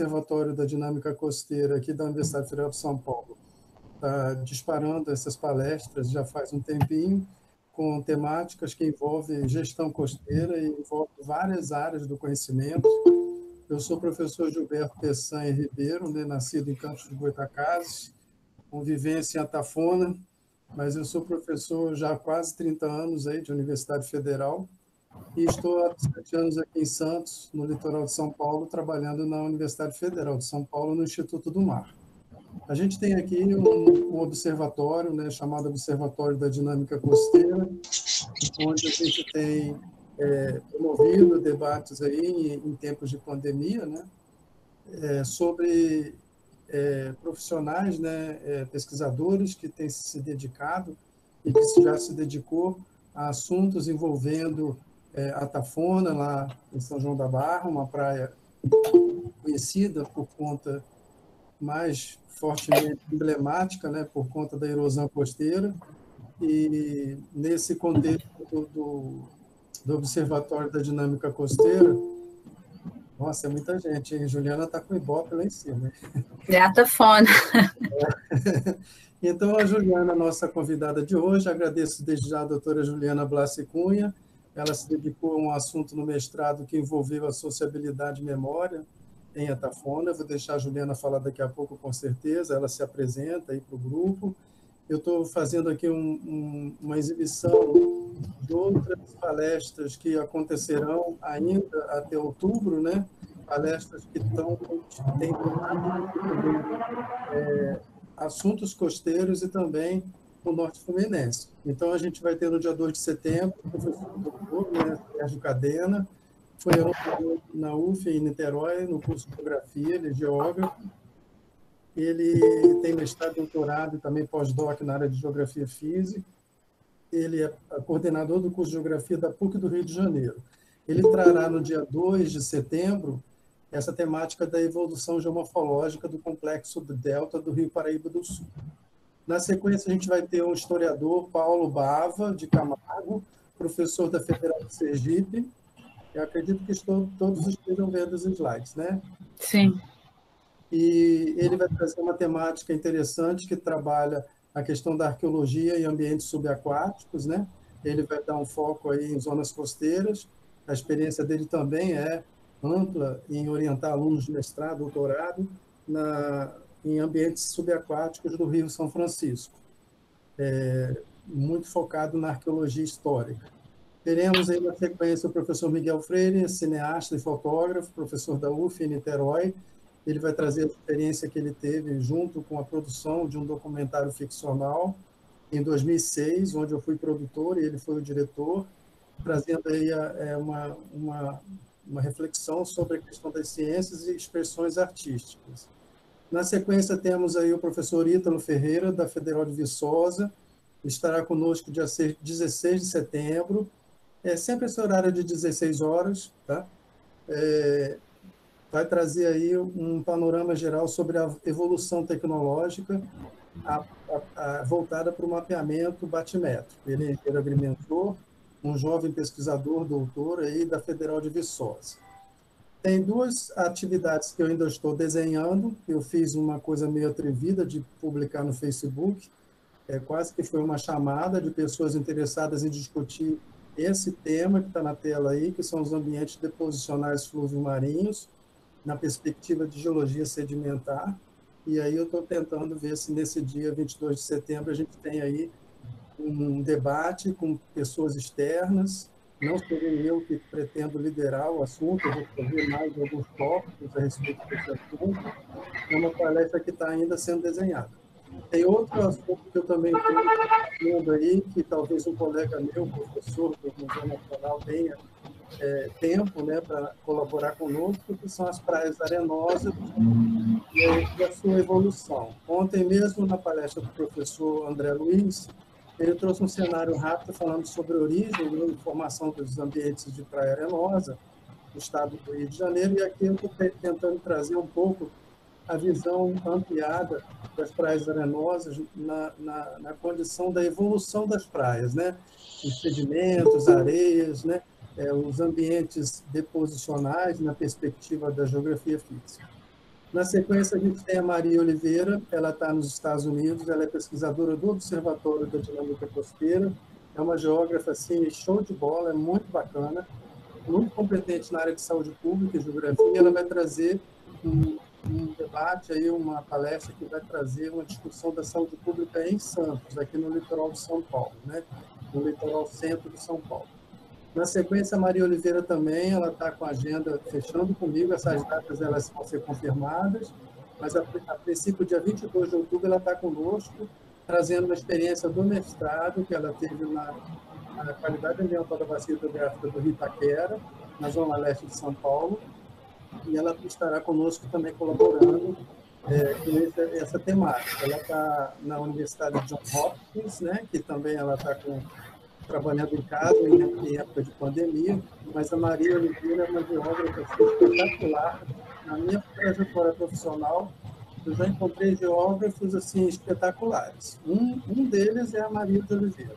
Observatório da Dinâmica Costeira aqui da Universidade Federal de São Paulo está disparando essas palestras já faz um tempinho, com temáticas que envolvem gestão costeira e envolvem várias áreas do conhecimento. Eu sou o professor Gilberto Peçanha Ribeiro, né, nascido em Campos do Goytacazes, com vivência em Atafona, mas eu sou professor já há quase 30 anos aí, de Universidade Federal, e estou há 7 anos aqui em Santos, no litoral de São Paulo, trabalhando na Universidade Federal de São Paulo, no Instituto do Mar. A gente tem aqui um observatório, né, chamado Observatório da Dinâmica Costeira, onde a gente tem promovido debates aí em tempos de pandemia, né, sobre profissionais, né, pesquisadores que têm se dedicado e que já se dedicou a assuntos envolvendo Atafona, lá em São João da Barra, uma praia conhecida por conta mais fortemente emblemática, né, por conta da erosão costeira, e nesse contexto do Observatório da Dinâmica Costeira, nossa, é muita gente, hein? Juliana está com o Ibope lá em cima. É Atafona. Então, a Juliana, nossa convidada de hoje, agradeço desde já a doutora Juliana Blassi Cunha, ela se dedicou a um assunto no mestrado que envolveu a sociabilidade e memória em Atafona. Eu vou deixar a Juliana falar daqui a pouco, com certeza, ela se apresenta aí para o grupo. Eu estou fazendo aqui uma exibição de outras palestras que acontecerão ainda até outubro, né? Palestras que têm assuntos costeiros e também o Norte Fluminense. Então, a gente vai ter no dia 2 de setembro o professor doutor, né, Sérgio Cadena, foi na UF em Niterói, no curso de Geografia, ele é geógrafo. Ele tem mestrado, doutorado e também pós-doc na área de Geografia Física. Ele é coordenador do curso de Geografia da PUC do Rio de Janeiro. Ele trará no dia 2 de setembro essa temática da evolução geomorfológica do complexo do Delta do Rio Paraíba do Sul. Na sequência, a gente vai ter um historiador, Paulo Bava, de Camargo, professor da Federal de Sergipe. Eu acredito que todos estejam vendo os slides, né? Sim. E ele vai trazer uma temática interessante que trabalha a questão da arqueologia e ambientes subaquáticos, né? Ele vai dar um foco aí em zonas costeiras. A experiência dele também é ampla em orientar alunos de mestrado, doutorado, em ambientes subaquáticos do Rio São Francisco, muito focado na arqueologia histórica. Teremos aí na sequência o professor Miguel Freire, cineasta e fotógrafo, professor da UF em Niterói. Ele vai trazer a experiência que ele teve junto com a produção de um documentário ficcional em 2006, onde eu fui produtor e ele foi o diretor, trazendo aí uma reflexão sobre a questão das ciências e expressões artísticas. Na sequência, temos aí o professor Ítalo Ferreira, da Federal de Viçosa, estará conosco dia 16 de setembro, sempre esse horário de 16 horas, tá? Vai trazer aí um panorama geral sobre a evolução tecnológica voltada para o mapeamento batimétrico. Ele é engenheiro agrimensor, um jovem pesquisador, doutor aí da Federal de Viçosa. Tem duas atividades que eu ainda estou desenhando. Eu fiz uma coisa meio atrevida de publicar no Facebook, quase que foi uma chamada de pessoas interessadas em discutir esse tema que está na tela aí, que são os ambientes deposicionais fluvio-marinhos, na perspectiva de geologia sedimentar. E aí eu estou tentando ver se nesse dia 22 de setembro a gente tem aí um debate com pessoas externas. Não serei eu que pretendo liderar o assunto, eu vou fazer mais alguns tópicos a respeito desse assunto. É uma palestra que está ainda sendo desenhada. Tem outro assunto que eu também estou vendo aí, que talvez um colega meu, professor do Museu Nacional, tenha tempo, né, para colaborar conosco, que são as praias arenosas e a sua evolução. Ontem mesmo, na palestra do professor André Luiz, ele trouxe um cenário rápido falando sobre a origem e formação dos ambientes de praia arenosa no estado do Rio de Janeiro, e aqui eu estou tentando trazer um pouco a visão ampliada das praias arenosas na condição da evolução das praias, né? Os sedimentos, areias, né? Os ambientes deposicionais na perspectiva da geografia física. Na sequência, a gente tem a Maria Oliveira, ela está nos Estados Unidos, ela é pesquisadora do Observatório da Dinâmica Costeira, é uma geógrafa assim, show de bola, é muito bacana, muito competente na área de saúde pública e geografia. Ela vai trazer um debate, aí, uma palestra que vai trazer uma discussão da saúde pública em Santos, aqui no litoral de São Paulo, né? No litoral centro de São Paulo. Na sequência, a Maria Oliveira também, ela está com a agenda fechando comigo, essas datas elas vão ser confirmadas, mas a princípio, dia 22 de outubro, ela está conosco, trazendo uma experiência do mestrado que ela teve na qualidade ambiental da bacia hidrográfica do Rio Itaquera, na zona leste de São Paulo, e ela estará conosco também colaborando com essa temática. Ela está na Universidade de Johns Hopkins, né, que também ela está trabalhando em casa em época de pandemia, mas a Maria Oliveira é uma geógrafa espetacular. Na minha trajetória profissional, eu já encontrei geógrafos assim, espetaculares. Um deles é a Maria de Oliveira.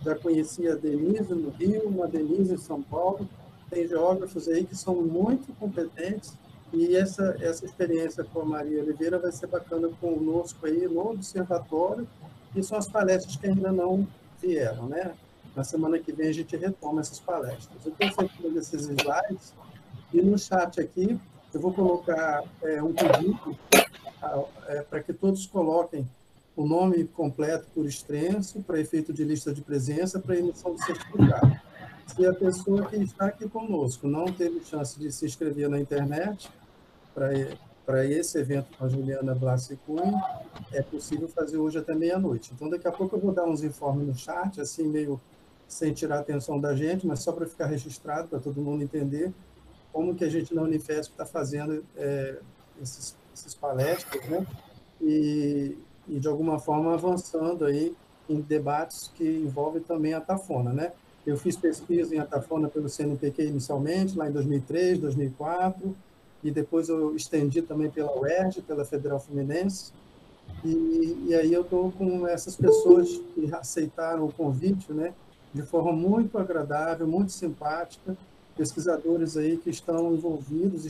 Já conheci a Denise no Rio, uma Denise em São Paulo. Tem geógrafos aí que são muito competentes e essa experiência com a Maria Oliveira vai ser bacana conosco aí no observatório, e são as palestras que ainda não vieram, né? Na semana que vem a gente retoma essas palestras. Eu estou fazendo esses slides e no chat aqui eu vou colocar um pedido para que todos coloquem o nome completo por extenso, para efeito de lista de presença, para emissão do certificado. Se a pessoa que está aqui conosco não teve chance de se inscrever na internet para esse evento com a Juliana Blassi Cunha, é possível fazer hoje até meia-noite. Então, daqui a pouco eu vou dar uns informes no chat, assim, meio sem tirar a atenção da gente, mas só para ficar registrado, para todo mundo entender como que a gente na Unifesp está fazendo esses palestras, né? E, de alguma forma, avançando aí em debates que envolvem também a Tafona, né? Eu fiz pesquisa em Atafona pelo CNPq inicialmente, lá em 2003, 2004, e depois eu estendi também pela UERJ, pela Federal Fluminense, e aí eu estou com essas pessoas que aceitaram o convite, né? De forma muito agradável, muito simpática, pesquisadores aí que estão envolvidos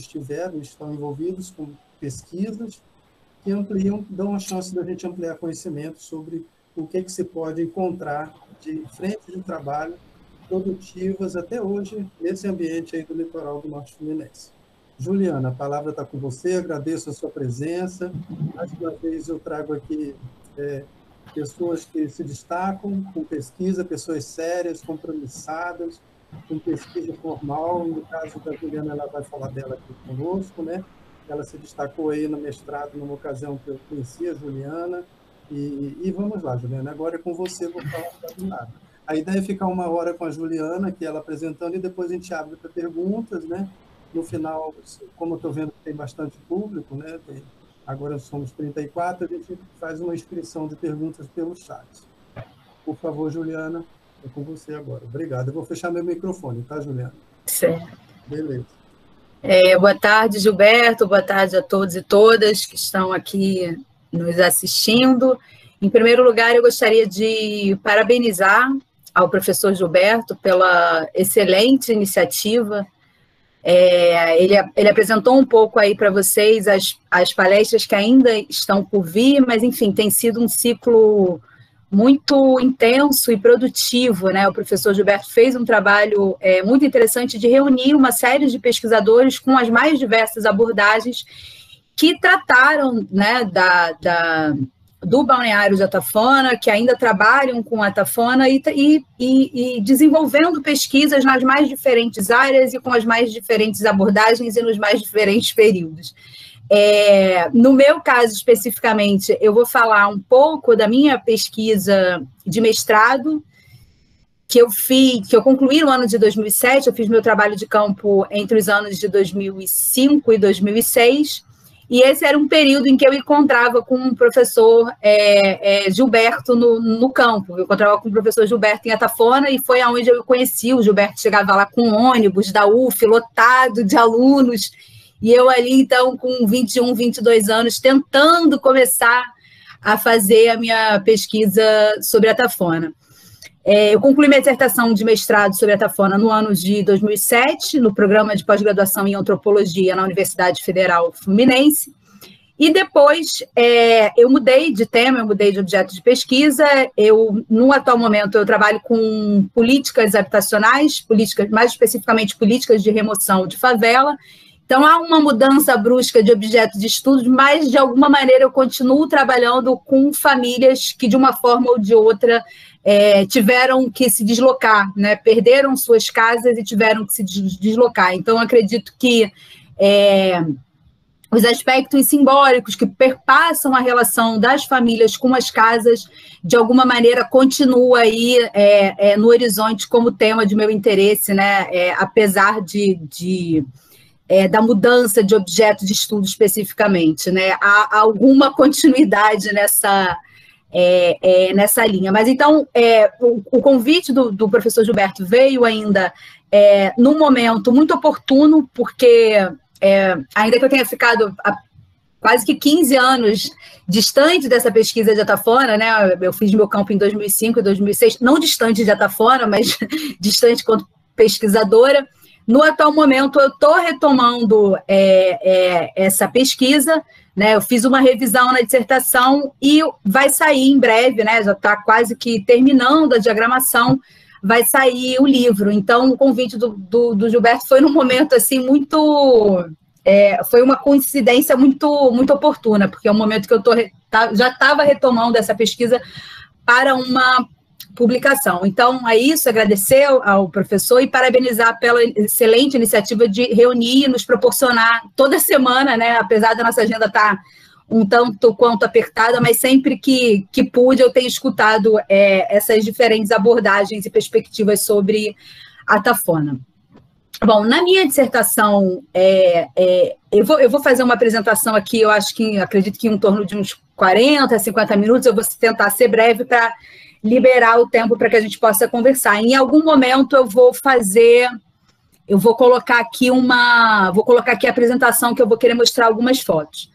com pesquisas que ampliam, dão a chance da gente ampliar conhecimento sobre o que se pode encontrar de frente de trabalho produtivas até hoje nesse ambiente aí do litoral do Norte Fluminense. Juliana, a palavra está com você, agradeço a sua presença. Mais uma vez eu trago aqui pessoas que se destacam com pesquisa, pessoas sérias, compromissadas, com pesquisa formal. No caso da Juliana, ela vai falar dela aqui conosco, né? Ela se destacou aí no mestrado, numa ocasião que eu conheci a Juliana. E vamos lá, Juliana, agora é com você, vou falar do nada. A ideia é ficar uma hora com a Juliana, que ela apresentando, e depois a gente abre para perguntas, né? No final, como eu estou vendo que tem bastante público, né? Agora somos 34, a gente faz uma inscrição de perguntas pelo chat. Por favor, Juliana, é com você agora. Obrigado. Eu vou fechar meu microfone, tá, Juliana? Certo. Beleza. Boa tarde, Gilberto. Boa tarde a todos e todas que estão aqui nos assistindo. Em primeiro lugar, eu gostaria de parabenizar ao professor Gilberto pela excelente iniciativa. Ele apresentou um pouco aí para vocês as palestras que ainda estão por vir, mas, enfim, tem sido um ciclo muito intenso e produtivo, né? O professor Gilberto fez um trabalho muito interessante de reunir uma série de pesquisadores com as mais diversas abordagens que trataram, né, do balneário de Atafona, que ainda trabalham com Atafona e desenvolvendo pesquisas nas mais diferentes áreas e com as mais diferentes abordagens e nos mais diferentes períodos. No meu caso, especificamente, eu vou falar um pouco da minha pesquisa de mestrado, que eu concluí no ano de 2007, eu fiz meu trabalho de campo entre os anos de 2005 e 2006, e esse era um período em que eu encontrava com o professor Gilberto no campo. Eu encontrava com o professor Gilberto em Atafona, e foi aonde eu conheci o Gilberto. Chegava lá com um ônibus da UF, lotado de alunos, e eu ali, então, com 21, 22 anos, tentando começar a fazer a minha pesquisa sobre Atafona. Eu concluí minha dissertação de mestrado sobre Atafona no ano de 2007, no programa de pós-graduação em antropologia na Universidade Federal Fluminense, E depois eu mudei de tema, eu mudei de objeto de pesquisa. No atual momento, eu trabalho com políticas habitacionais, mais especificamente políticas de remoção de favela. Então, há uma mudança brusca de objeto de estudo, mas, de alguma maneira, eu continuo trabalhando com famílias que, de uma forma ou de outra, tiveram que se deslocar, né? Perderam suas casas e tiveram que se deslocar. Então, acredito que os aspectos simbólicos que perpassam a relação das famílias com as casas, de alguma maneira, continua aí no horizonte como tema de meu interesse, né? Apesar da mudança de objeto de estudo especificamente, né? Há alguma continuidade nessa linha. Mas, então, o convite do professor Gilberto veio ainda num momento muito oportuno, porque... ainda que eu tenha ficado há quase que 15 anos distante dessa pesquisa de Atafona, né? Eu fiz meu campo em 2005 e 2006, não distante de Atafona, mas distante quanto pesquisadora. No atual momento, eu estou retomando essa pesquisa, né? Eu fiz uma revisão na dissertação e vai sair em breve, né? Já está quase que terminando a diagramação, vai sair o livro. Então, o convite do Gilberto foi num momento, assim, muito... foi uma coincidência muito, muito oportuna, porque é um momento que eu já estava retomando essa pesquisa para uma publicação. Então, é isso, agradecer ao professor e parabenizar pela excelente iniciativa de reunir e nos proporcionar toda semana, né? Apesar da nossa agenda estar um tanto quanto apertada, mas sempre que pude, eu tenho escutado essas diferentes abordagens e perspectivas sobre a Atafona. Bom, na minha dissertação, eu vou fazer uma apresentação aqui, acredito que em torno de uns 40, 50 minutos, eu vou tentar ser breve para liberar o tempo para que a gente possa conversar. Em algum momento eu vou colocar aqui a apresentação, que eu vou querer mostrar algumas fotos.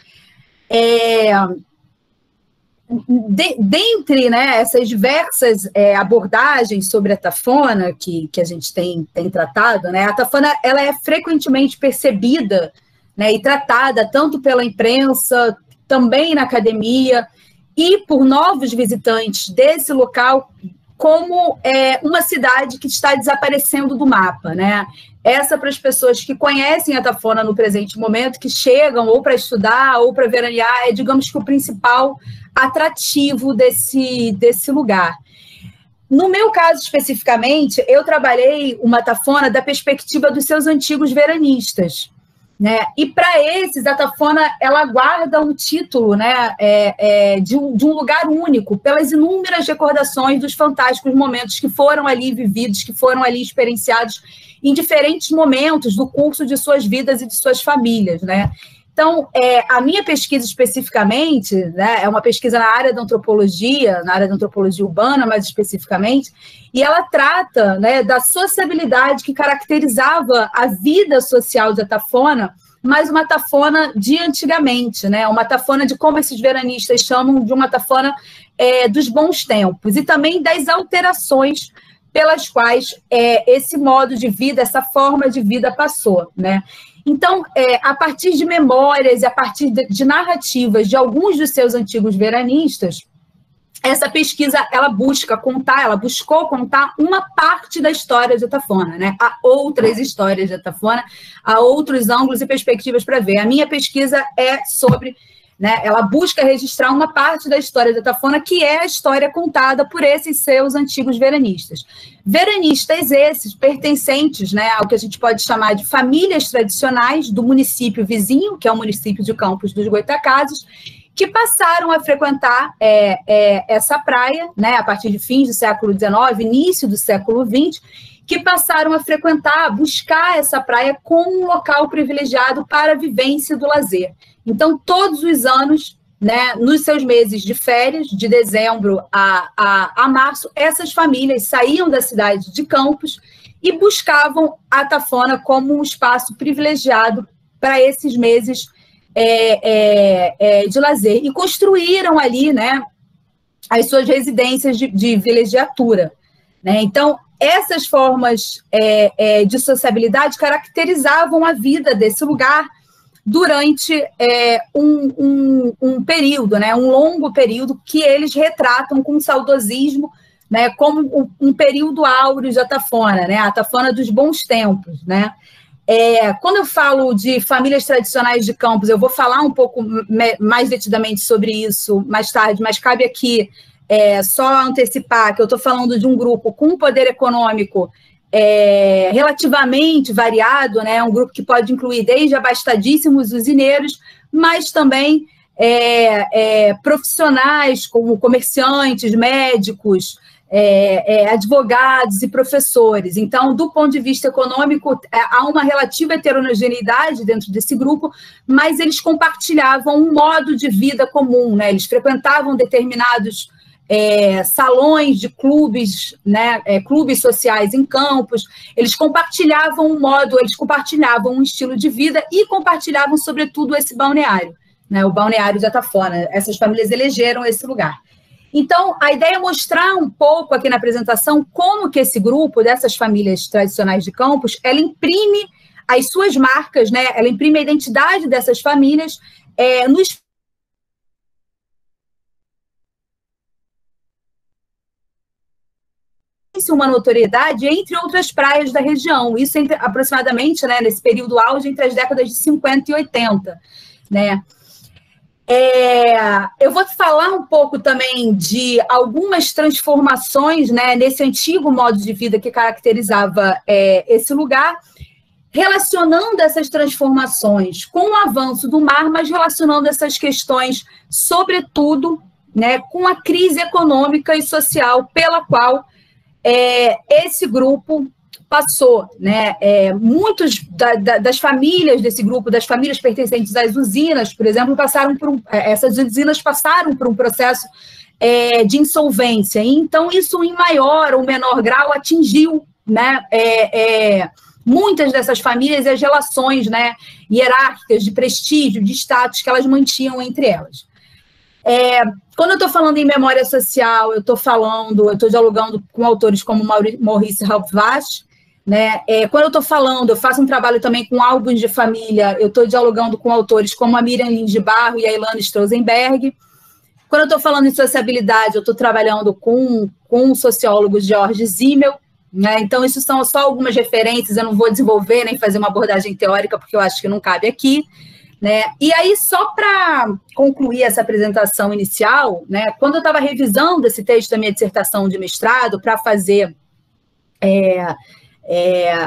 Dentre, né, essas diversas abordagens sobre a Atafona que a gente tem tratado, né, a Atafona ela é frequentemente percebida, né, e tratada tanto pela imprensa, também na academia, e por novos visitantes desse local como uma cidade que está desaparecendo do mapa, né? Essa para as pessoas que conhecem a Atafona no presente momento, que chegam ou para estudar ou para veranear, digamos que o principal atrativo desse lugar. No meu caso, especificamente, eu trabalhei uma Atafona da perspectiva dos seus antigos veranistas, né? E para esses, a Atafona ela guarda um título, né, de um lugar único, pelas inúmeras recordações dos fantásticos momentos que foram ali vividos, que foram ali experienciados em diferentes momentos do curso de suas vidas e de suas famílias, né? Então, a minha pesquisa especificamente, né, é uma pesquisa na área da antropologia urbana, mais especificamente, e ela trata, né, da sociabilidade que caracterizava a vida social de Atafona, mas uma Atafona de antigamente, né, uma Atafona de como esses veranistas chamam de uma Atafona dos bons tempos, e também das alterações pelas quais esse modo de vida, essa forma de vida passou, né? Então, a partir de memórias e a partir de narrativas de alguns dos seus antigos veranistas, essa pesquisa ela buscou contar uma parte da história de Atafona, né? Há outras histórias de Atafona, há outros ângulos e perspectivas para ver. A minha pesquisa é sobre, né, ela busca registrar uma parte da história de Atafona, que é a história contada por esses seus antigos veranistas. Veranistas esses pertencentes, né, ao que a gente pode chamar de famílias tradicionais do município vizinho, que é o município de Campos dos Goytacazes, que passaram a frequentar essa praia, né, a partir de fins do século XIX, início do século XX, que passaram a frequentar, buscar essa praia como um local privilegiado para a vivência do lazer. Então, todos os anos, né, nos seus meses de férias, de dezembro a março, essas famílias saíam da cidade de Campos e buscavam a Atafona como um espaço privilegiado para esses meses de lazer. E construíram ali, né, as suas residências de vilegiatura, né? Então, essas formas de sociabilidade caracterizavam a vida desse lugar, durante um período, né, um longo período que eles retratam com saudosismo, né, como um período áureo de Atafona, né, a Atafona dos bons tempos, né. Quando eu falo de famílias tradicionais de Campos, eu vou falar um pouco mais detidamente sobre isso mais tarde, mas cabe aqui só antecipar que eu estou falando de um grupo com um poder econômico relativamente variado, né? Um grupo que pode incluir desde abastadíssimos usineiros, mas também profissionais como comerciantes, médicos, advogados e professores. Então, do ponto de vista econômico, há uma relativa heterogeneidade dentro desse grupo, mas eles compartilhavam um modo de vida comum, né? Eles frequentavam determinados salões de clubes, né, clubes sociais em Campos, eles compartilhavam um estilo de vida e compartilhavam, sobretudo, esse balneário, né, o balneário de Atafona. Essas famílias elegeram esse lugar. Então, a ideia é mostrar um pouco aqui na apresentação como que esse grupo dessas famílias tradicionais de Campos, ela imprime as suas marcas, né, ela imprime a identidade dessas famílias nos uma notoriedade entre outras praias da região, isso aproximadamente, né, nesse período auge, entre as décadas de 50 e 80, né. Eu vou falar um pouco também de algumas transformações, né, nesse antigo modo de vida que caracterizava esse lugar, relacionando essas transformações com o avanço do mar, mas relacionando essas questões, sobretudo, né, com a crise econômica e social pela qual esse grupo passou, né? Muitos das famílias desse grupo, das famílias pertencentes às usinas, por exemplo, essas usinas passaram por um processo de insolvência. E, então, isso, em maior ou menor grau, atingiu, né, muitas dessas famílias e as relações, né, hierárquicas de prestígio, de status que elas mantinham entre elas. Quando eu estou falando em memória social, eu estou dialogando com autores como Maurice Halbwast, né? Quando eu faço um trabalho também com álbuns de família, eu estou dialogando com autores como a Miriam Lins de Barro e a Ilana Strausenberg. Quando eu estou falando em sociabilidade, eu estou trabalhando com o sociólogo George Simmel, né? Então, isso são só algumas referências, eu não vou desenvolver nem fazer uma abordagem teórica, porque eu acho que não cabe aqui. Né? E aí, só para concluir essa apresentação inicial, né, quando eu estava revisando esse texto da minha dissertação de mestrado para fazer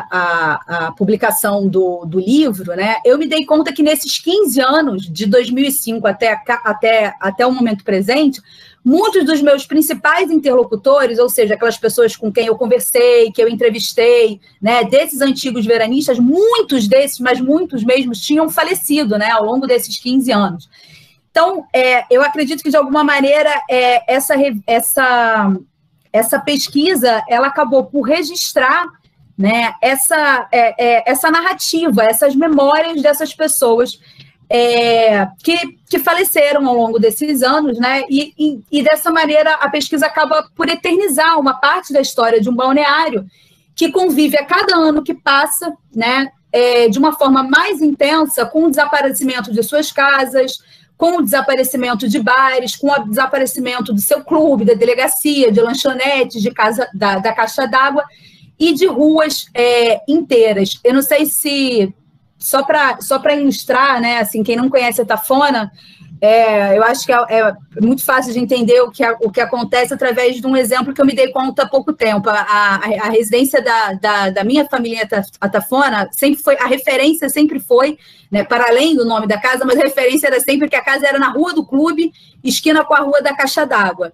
a publicação do livro, né, eu me dei conta que nesses 15 anos, de 2005 até o momento presente, muitos dos meus principais interlocutores, ou seja, aquelas pessoas com quem eu conversei, que eu entrevistei, né, desses antigos veranistas, muitos desses, mas muitos mesmo, tinham falecido, né, ao longo desses 15 anos. Então, eu acredito que, de alguma maneira, essa pesquisa ela acabou por registrar, né, essa narrativa, essas memórias dessas pessoas que faleceram ao longo desses anos, né? E dessa maneira a pesquisa acaba por eternizar uma parte da história de um balneário que convive a cada ano que passa, né? De uma forma mais intensa com o desaparecimento de suas casas, com o desaparecimento de bares, com o desaparecimento do seu clube, da delegacia, de lanchonetes, da caixa d'água e de ruas inteiras. Eu não sei se... Só para ilustrar, né, assim, quem não conhece a Atafona, eu acho que é muito fácil de entender o que acontece através de um exemplo que eu me dei conta há pouco tempo. A residência da minha família Atafona a referência sempre foi, né, para além do nome da casa, mas a referência era sempre que a casa era na Rua do Clube, esquina com a Rua da Caixa d'Água.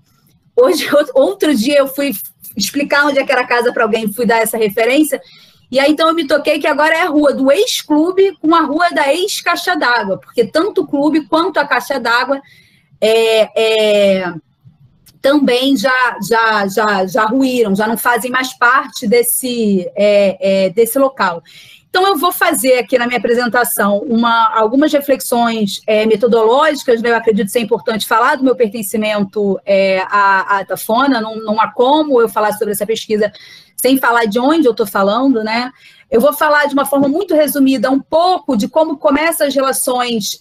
Outro dia eu fui explicar onde é que era a casa para alguém, fui dar essa referência. E aí, então, eu me toquei que agora é a rua do ex-clube com a rua da ex-caixa d'água, porque tanto o clube quanto a caixa d'água também já ruíram, já não fazem mais parte desse local. Então, eu vou fazer aqui na minha apresentação algumas reflexões metodológicas, né? Eu acredito ser importante falar do meu pertencimento à Atafona, não há como eu falar sobre essa pesquisa sem falar de onde eu estou falando, né? Eu vou falar de uma forma muito resumida um pouco de como começam as relações,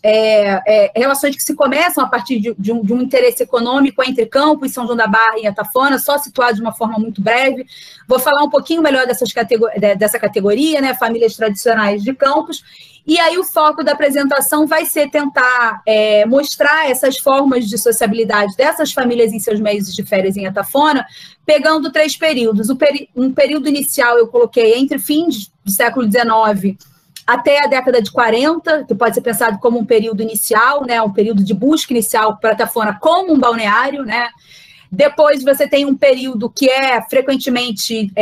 relações que se começam a partir de um interesse econômico entre Campos, São João da Barra e Atafona, só situado de uma forma muito breve. Vou falar um pouquinho melhor dessa categoria, né, famílias tradicionais de Campos, e aí o foco da apresentação vai ser tentar mostrar essas formas de sociabilidade dessas famílias em seus meses de férias em Atafona, pegando 3 períodos. Um período inicial eu coloquei entre fins do século XIX até a década de 40, que pode ser pensado como um período inicial, né, um período de busca inicial para Atafona como um balneário, né. Depois você tem um período que frequentemente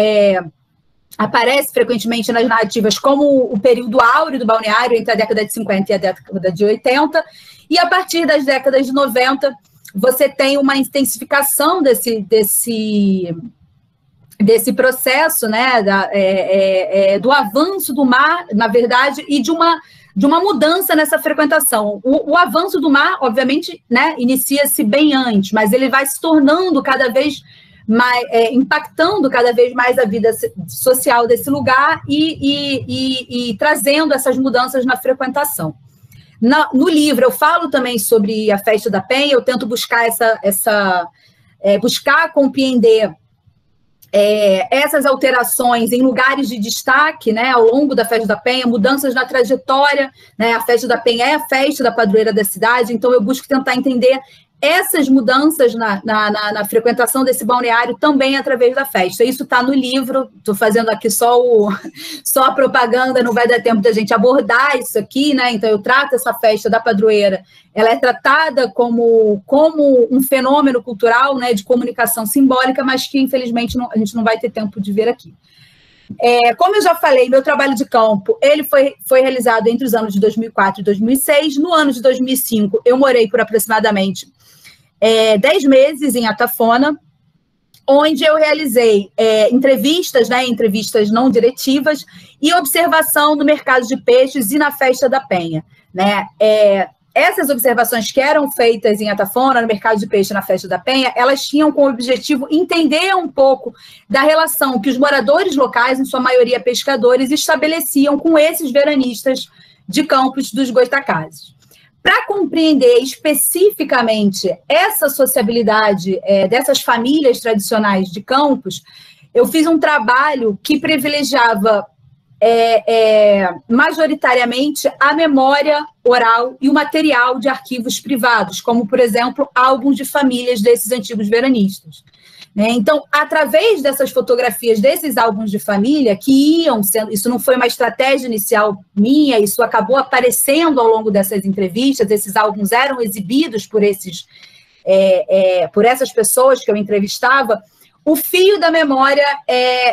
aparece frequentemente nas narrativas como o período áureo do balneário, entre a década de 50 e a década de 80, e a partir das décadas de 90, você tem uma intensificação desse processo, né, do avanço do mar, na verdade, e de uma mudança nessa frequentação. O avanço do mar, obviamente, né, inicia-se bem antes, mas ele vai se tornando cada vez mais, impactando cada vez mais a vida social desse lugar e trazendo essas mudanças na frequentação. No livro, eu falo também sobre a Festa da Penha, eu tento buscar buscar compreender essas alterações em lugares de destaque, né, ao longo da Festa da Penha, mudanças na trajetória, né, a Festa da Penha é a festa da padroeira da cidade, então eu busco tentar entender essas mudanças na frequentação desse balneário também através da festa. Isso está no livro, estou fazendo aqui só a propaganda, não vai dar tempo da gente abordar isso aqui, né? Então eu trato essa festa da padroeira, ela é tratada como um fenômeno cultural, né, de comunicação simbólica, mas que infelizmente a gente não vai ter tempo de ver aqui. Como eu já falei, meu trabalho de campo, ele foi realizado entre os anos de 2004 e 2006. No ano de 2005, eu morei por aproximadamente 10 meses em Atafona, onde eu realizei entrevistas não diretivas e observação no mercado de peixes e na Festa da Penha, né? Essas observações que eram feitas em Atafona, no mercado de peixe na Festa da Penha, elas tinham como objetivo entender um pouco da relação que os moradores locais, em sua maioria pescadores, estabeleciam com esses veranistas de Campos dos Goitacazes. Para compreender especificamente essa sociabilidade dessas famílias tradicionais de Campos, eu fiz um trabalho que privilegiava majoritariamente a memória oral e o material de arquivos privados, como, por exemplo, álbuns de famílias desses antigos veranistas. Então, através dessas fotografias desses álbuns de família, que iam sendo, isso não foi uma estratégia inicial minha, isso acabou aparecendo ao longo dessas entrevistas, esses álbuns eram exibidos por essas pessoas que eu entrevistava, o fio da memória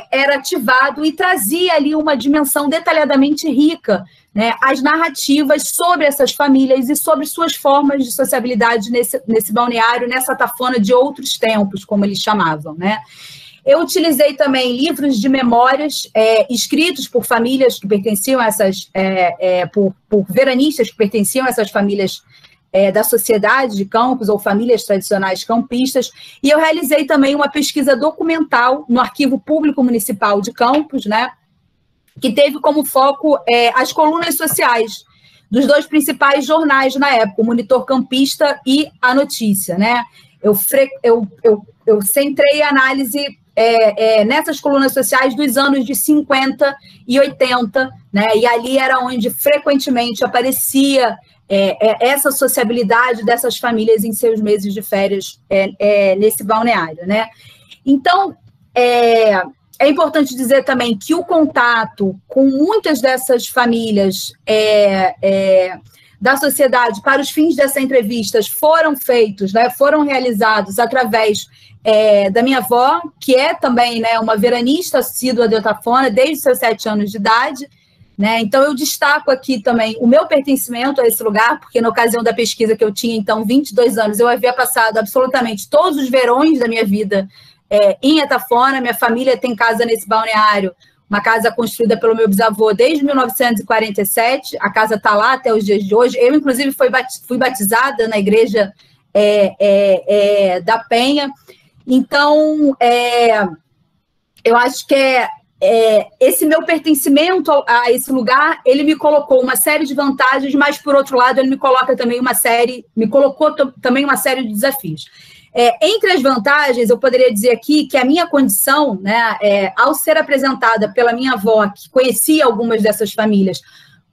era ativado e trazia ali uma dimensão detalhadamente rica, né, as narrativas sobre essas famílias e sobre suas formas de sociabilidade nesse balneário, nessa Atafona de outros tempos, como eles chamavam, né. Eu utilizei também livros de memórias escritos por famílias que pertenciam a essas, por veranistas que pertenciam a essas famílias da sociedade de Campos ou famílias tradicionais campistas, e eu realizei também uma pesquisa documental no Arquivo Público Municipal de Campos, né, que teve como foco as colunas sociais dos 2 principais jornais na época, o Monitor Campista e a Notícia, né. Eu centrei a análise nessas colunas sociais dos anos de 50 e 80, né, e ali era onde frequentemente aparecia essa sociabilidade dessas famílias em seus meses de férias nesse balneário, né? Então, é importante dizer também que o contato com muitas dessas famílias da sociedade para os fins dessa entrevista foram feitos, né, foram realizados através da minha avó, que é também, né, uma veranista assídua de Atafona desde seus 7 anos de idade, né? Então, eu destaco aqui também o meu pertencimento a esse lugar, porque na ocasião da pesquisa que eu tinha, então, 22 anos, eu havia passado absolutamente todos os verões da minha vida em Atafona. Minha família tem casa nesse balneário, uma casa construída pelo meu bisavô desde 1947, a casa está lá até os dias de hoje. Eu, inclusive, fui batizada na igreja da Penha. Então, eu acho que esse meu pertencimento a esse lugar, ele me colocou uma série de vantagens, mas, por outro lado, ele me colocou também uma série de desafios. Entre as vantagens, eu poderia dizer aqui que a minha condição, né, ao ser apresentada pela minha avó, que conhecia algumas dessas famílias,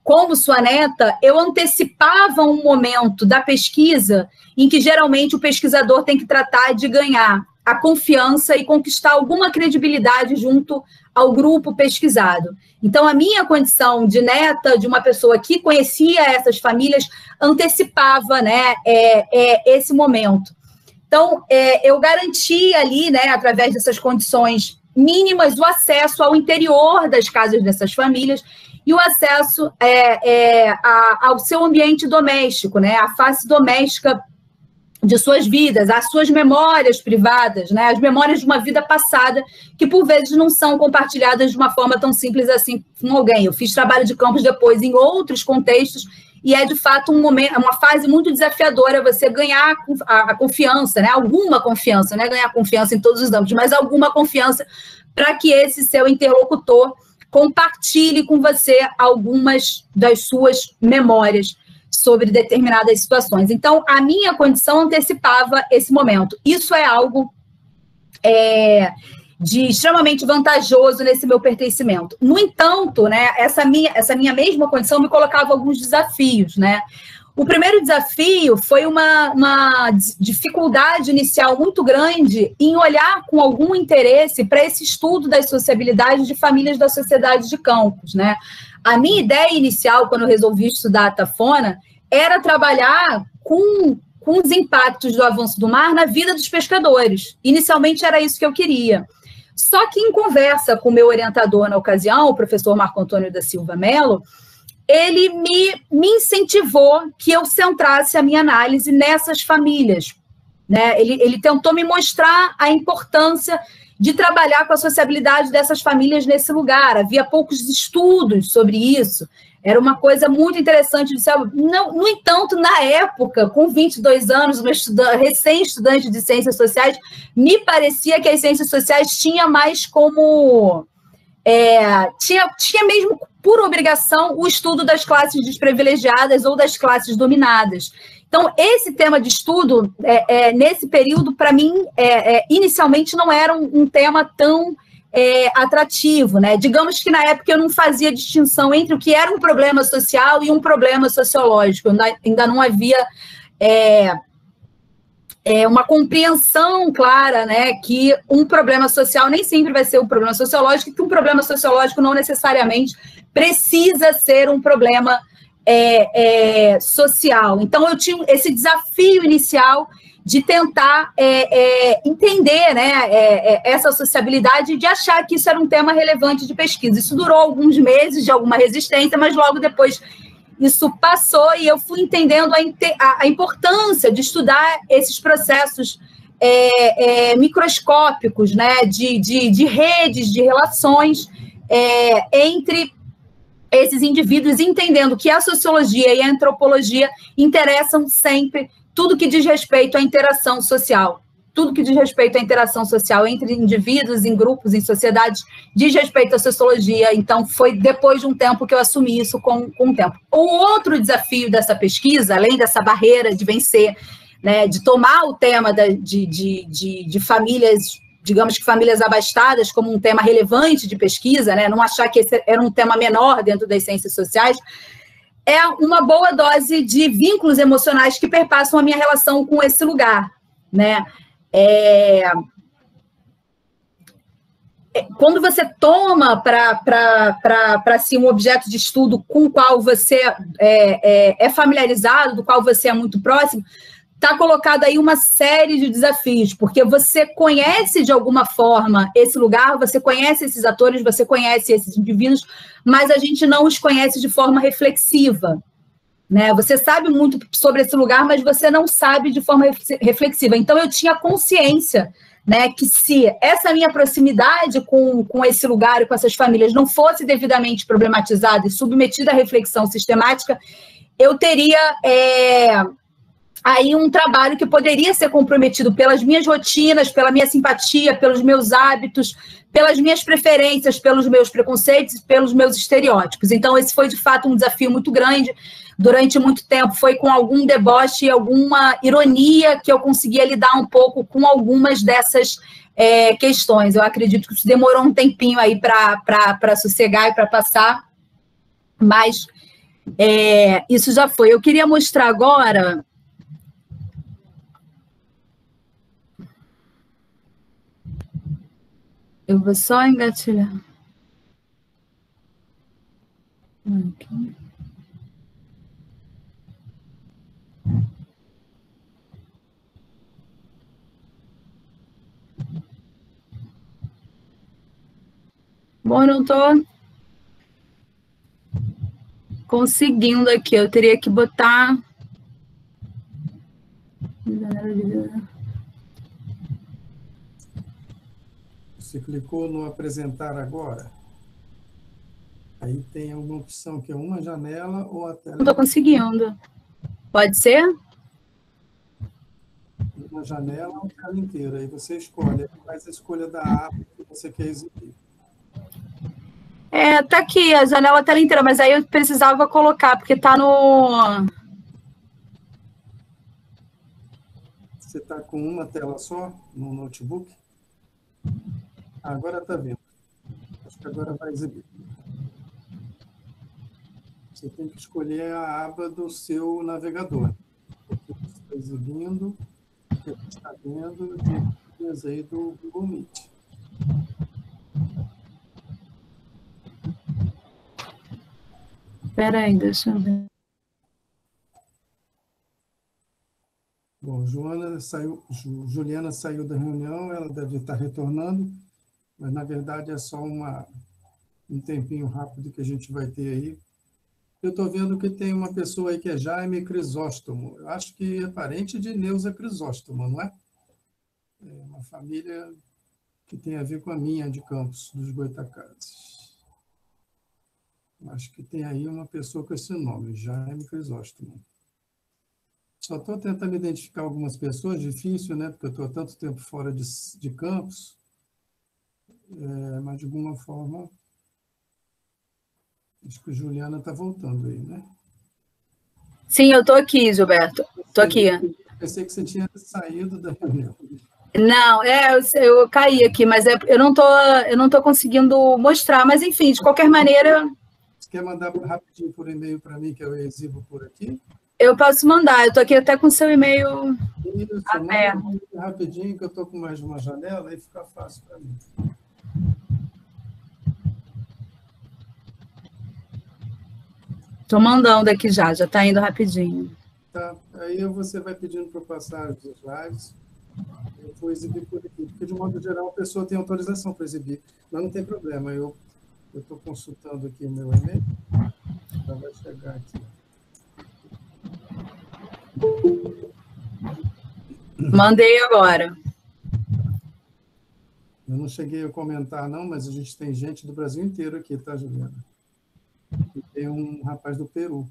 como sua neta, eu antecipava um momento da pesquisa em que, geralmente, o pesquisador tem que tratar de ganhar a confiança e conquistar alguma credibilidade junto ao grupo pesquisado. Então, a minha condição de neta de uma pessoa que conhecia essas famílias antecipava, né, esse momento. Então, eu garantia ali, né, através dessas condições mínimas, o acesso ao interior das casas dessas famílias e o acesso ao seu ambiente doméstico, né, à face doméstica de suas vidas, às suas memórias privadas, né, as memórias de uma vida passada, que por vezes não são compartilhadas de uma forma tão simples assim com alguém. Eu fiz trabalho de campos depois em outros contextos, e de fato uma fase muito desafiadora você ganhar a confiança, né, alguma confiança, não é ganhar confiança em todos os âmbitos, mas alguma confiança para que esse seu interlocutor compartilhe com você algumas das suas memórias sobre determinadas situações. Então, a minha condição antecipava esse momento. Isso é algo de extremamente vantajoso nesse meu pertencimento. No entanto, né, essa minha mesma condição me colocava alguns desafios, né? O primeiro desafio foi uma dificuldade inicial muito grande em olhar com algum interesse para esse estudo das sociabilidades de famílias da sociedade de campos, né? A minha ideia inicial, quando eu resolvi estudar a tafona, era trabalhar com os impactos do avanço do mar na vida dos pescadores. Inicialmente era isso que eu queria. Só que em conversa com o meu orientador na ocasião, o professor Marco Antônio da Silva Mello, ele me incentivou que eu centrasse a minha análise nessas famílias, né? Ele tentou me mostrar a importância de trabalhar com a sociabilidade dessas famílias nesse lugar. Havia poucos estudos sobre isso. Era uma coisa muito interessante. No entanto, na época, com 22 anos, uma recém-estudante de ciências sociais, me parecia que as ciências sociais tinha mais como... tinha mesmo por obrigação o estudo das classes desprivilegiadas ou das classes dominadas. Então, esse tema de estudo, nesse período, para mim, inicialmente não era um tema tão atrativo, né? Digamos que na época eu não fazia distinção entre o que era um problema social e um problema sociológico. Ainda não havia uma compreensão clara, né, que um problema social nem sempre vai ser um problema sociológico, e que um problema sociológico não necessariamente precisa ser um problema social. Então, eu tinha esse desafio inicial de tentar entender, né, essa sociabilidade e de achar que isso era um tema relevante de pesquisa. Isso durou alguns meses de alguma resistência, mas logo depois isso passou e eu fui entendendo a importância de estudar esses processos microscópicos, né, de redes, de relações entre esses indivíduos, entendendo que a sociologia e a antropologia interessam sempre tudo que diz respeito à interação social. Tudo que diz respeito à interação social entre indivíduos, em grupos, em sociedades, diz respeito à sociologia. Então, foi depois de um tempo que eu assumi isso com o tempo. O outro desafio dessa pesquisa, além dessa barreira de vencer, né, de tomar o tema de famílias, digamos que famílias abastadas, como um tema relevante de pesquisa, né, não achar que esse era um tema menor dentro das ciências sociais, é uma boa dose de vínculos emocionais que perpassam a minha relação com esse lugar, né? Quando você toma para si um objeto de estudo com o qual você é familiarizado, do qual você é muito próximo, está colocado aí uma série de desafios, porque você conhece de alguma forma esse lugar, você conhece esses atores, você conhece esses indivíduos, mas a gente não os conhece de forma reflexiva, né? Você sabe muito sobre esse lugar, mas você não sabe de forma reflexiva. Então, eu tinha consciência, né, que se essa minha proximidade com esse lugar e com essas famílias não fosse devidamente problematizada e submetida à reflexão sistemática, eu teria aí um trabalho que poderia ser comprometido pelas minhas rotinas, pela minha simpatia, pelos meus hábitos, pelas minhas preferências, pelos meus preconceitos, pelos meus estereótipos. Então, esse foi, de fato, um desafio muito grande. Durante muito tempo, foi com algum deboche, alguma ironia que eu conseguia lidar um pouco com algumas dessas questões. Eu acredito que isso demorou um tempinho aí para sossegar e para passar, mas isso já foi. Eu queria mostrar agora... Eu vou só engatilhar. Aqui. Bom, eu não estou conseguindo aqui. Eu teria que botar... Você clicou no apresentar agora. Aí tem alguma opção que é uma janela ou a tela... Não estou conseguindo. Pode ser? Uma janela ou a tela inteira. Aí você escolhe, faz a escolha da aba que você quer exibir. Tá aqui, a janela, a tela inteira, mas aí eu precisava colocar, porque está no... Você está com uma tela só no notebook? Agora está vendo. Acho que agora vai exibir. Você tem que escolher a aba do seu navegador. O que você está exibindo, o que você está vendo, de aí do Google Meet. Espera aí, deixa eu ver. Bom, Juliana saiu da reunião, ela deve estar retornando, mas, na verdade, é só um tempinho rápido que a gente vai ter aí. Eu estou vendo que tem uma pessoa aí que é Jaime Crisóstomo. Eu acho que é parente de Neuza Crisóstomo, não é? É uma família que tem a ver com a minha de Campos, dos Goitacazes. Acho que tem aí uma pessoa com esse nome, Jaime Crisóstomo. Só estou tentando identificar algumas pessoas, difícil, né? Porque eu estou há tanto tempo fora de Campos, mas de alguma forma, acho que a Juliana está voltando aí, né? Sim, eu estou aqui, Gilberto. Estou aqui. Pensei que você tinha saído da reunião. Não, eu caí aqui, mas eu não tô conseguindo mostrar. Mas, enfim, de qualquer maneira... Você quer mandar rapidinho por e-mail para mim, que eu exibo por aqui? Eu posso mandar. Eu estou aqui até com o seu e-mail aberto. Manda rapidinho, que eu estou com mais uma janela, aí fica fácil para mim. Estou mandando aqui já está indo rapidinho. Tá, aí você vai pedindo para eu passar os slides, eu vou exibir por aqui, porque, de modo geral, a pessoa tem autorização para exibir, mas não tem problema, eu estou consultando aqui o meu e-mail, já vai chegar aqui. Mandei agora. Eu não cheguei a comentar, não, mas a gente tem gente do Brasil inteiro aqui, tá, Juliana? E tem um rapaz do Peru.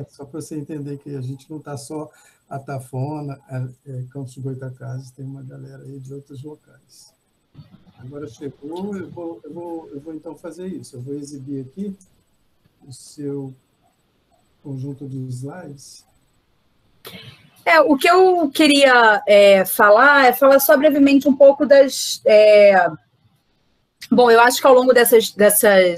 Só para você entender que a gente não está só a Tafona, Campos do Goitacazes, tem uma galera aí de outros locais. Agora chegou, eu vou então fazer isso. Eu vou exibir aqui o seu conjunto de slides. O que eu queria falar só brevemente um pouco das... Bom, eu acho que ao longo dessas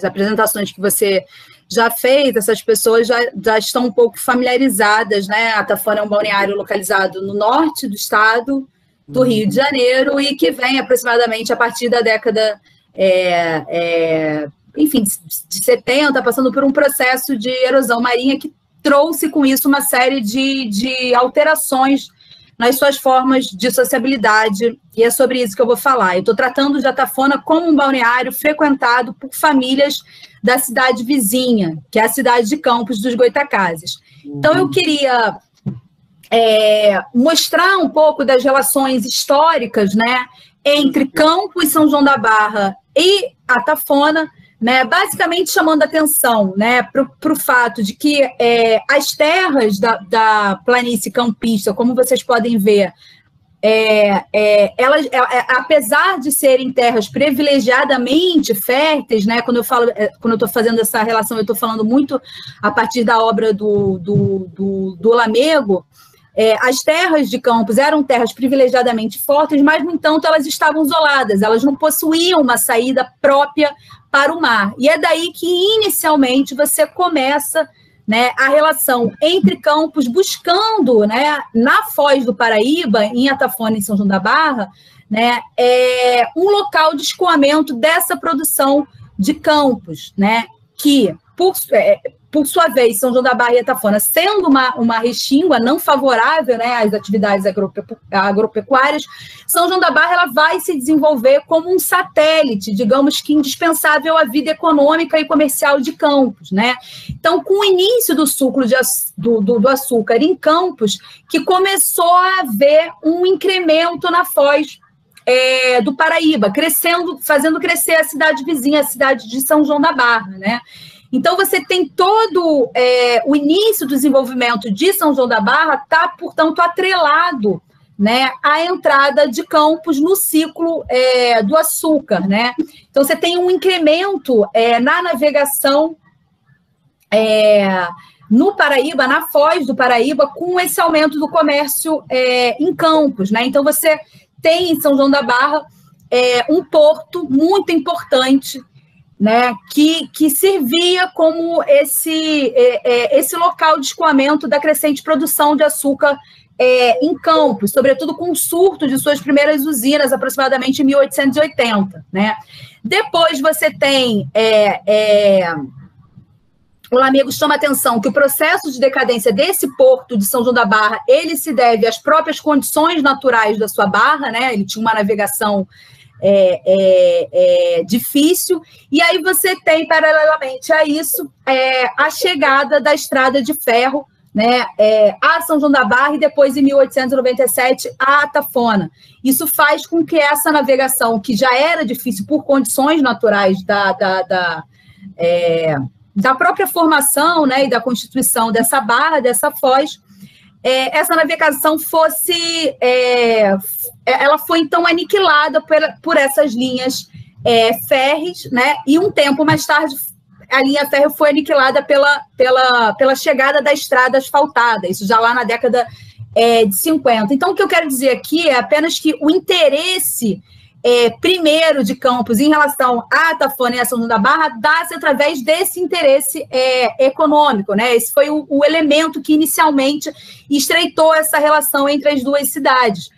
apresentações que você já fez, essas pessoas já estão um pouco familiarizadas, né? A Tafona é um balneário localizado no norte do estado do Rio de Janeiro e que vem aproximadamente a partir da década, enfim, de 70, passando por um processo de erosão marinha que trouxe com isso uma série de alterações nas suas formas de sociabilidade, e é sobre isso que eu vou falar. Eu estou tratando de Tafona como um balneário frequentado por famílias da cidade vizinha, que é a cidade de Campos dos Goitacazes. Então, eu queria mostrar um pouco das relações históricas, né, entre Campos, São João da Barra e a Tafona, né, basicamente chamando atenção, né, para o fato de que as terras da planície campista, como vocês podem ver, elas, apesar de serem terras privilegiadamente férteis, né, quando eu estou fazendo essa relação, eu estou falando muito a partir da obra do Lamego. As terras de Campos eram terras privilegiadamente férteis, mas, no entanto, elas estavam isoladas, elas não possuíam uma saída própria para o mar. E é daí que, inicialmente, você começa, né, a relação entre Campos, buscando, né, na Foz do Paraíba, em Atafona, em São João da Barra, né, um local de escoamento dessa produção de Campos, né, que, por sua vez, São João da Barra e Atafona, sendo uma restíngua não favorável, né, às atividades agropecuárias, São João da Barra ela vai se desenvolver como um satélite, digamos que indispensável à vida econômica e comercial de Campos, né? Então, com o início do ciclo do açúcar em Campos, que começou a haver um incremento na Foz do Paraíba, fazendo crescer a cidade vizinha, a cidade de São João da Barra, né? Então, você tem todo o início do desenvolvimento de São João da Barra está, portanto, atrelado, né, à entrada de Campos no ciclo do açúcar, né? Então, você tem um incremento na navegação no Paraíba, na Foz do Paraíba, com esse aumento do comércio em Campos, né? Então, você tem em São João da Barra um porto muito importante, né, que servia como esse local de escoamento da crescente produção de açúcar em Campos, sobretudo com o surto de suas primeiras usinas, aproximadamente em 1880. Né? Depois você tem... o Lamego chama atenção que o processo de decadência desse porto de São João da Barra, ele se deve às próprias condições naturais da sua barra, né? Ele tinha uma navegação difícil, e aí você tem, paralelamente a isso, a chegada da estrada de ferro, né, a São João da Barra e depois, em 1897, a Atafona. Isso faz com que essa navegação, que já era difícil por condições naturais da própria formação, né, e da constituição dessa barra, dessa foz, essa navegação ela foi, então, aniquilada por essas linhas férreas, né? E um tempo mais tarde, a linha férrea foi aniquilada pela chegada da estrada asfaltada, isso já lá na década de 50. Então, o que eu quero dizer aqui é apenas que o interesse primeiro de Campos em relação à Atafona e a São João da Barra dá-se através desse interesse econômico, né? Esse foi o elemento que inicialmente estreitou essa relação entre as duas cidades.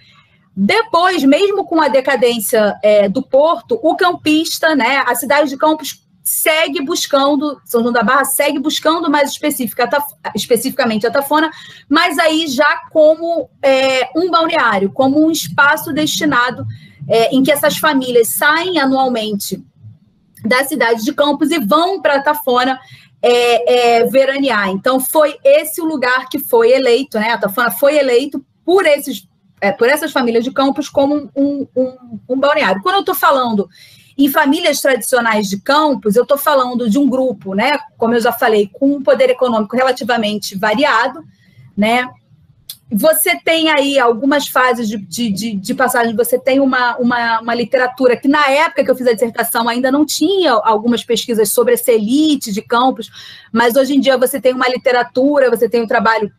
Depois, mesmo com a decadência do porto, o campista, né, a cidade de Campos segue buscando, São João da Barra segue buscando mais especificamente a Atafona, mas aí já como um balneário, como um espaço destinado em que essas famílias saem anualmente da cidade de Campos e vão para Atafona veranear. Então, foi esse o lugar que foi eleito, né? A Atafona foi eleito por essas famílias de Campos como um balneário. Quando eu estou falando em famílias tradicionais de Campos, eu estou falando de um grupo, né? Como eu já falei, com um poder econômico relativamente variado, né? Você tem aí algumas fases de passagem, você tem uma literatura que, na época que eu fiz a dissertação, ainda não tinha algumas pesquisas sobre essa elite de Campos, mas hoje em dia você tem uma literatura, você tem o trabalho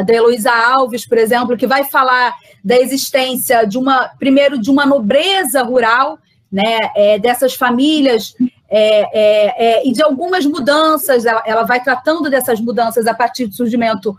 da Heloísa Alves, por exemplo, que vai falar da existência primeiro de uma nobreza rural, né, dessas famílias, e de algumas mudanças, ela vai tratando dessas mudanças a partir do surgimento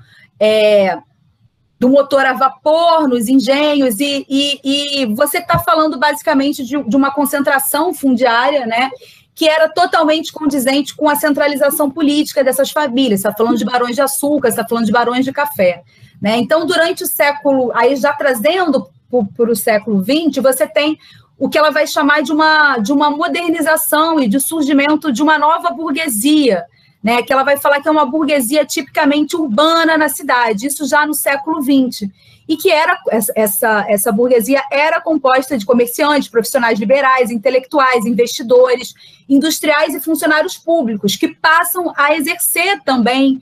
do motor a vapor nos engenhos, e você está falando basicamente de uma concentração fundiária, né, que era totalmente condizente com a centralização política dessas famílias. Você está falando de barões de açúcar, você está falando de barões de café, né? Então, durante o século, aí já trazendo para o século XX, você tem o que ela vai chamar de uma modernização e de surgimento de uma nova burguesia, né, que ela vai falar que é uma burguesia tipicamente urbana na cidade, isso já no século XX, e que essa burguesia era composta de comerciantes, profissionais liberais, intelectuais, investidores, industriais e funcionários públicos, que passam a exercer também,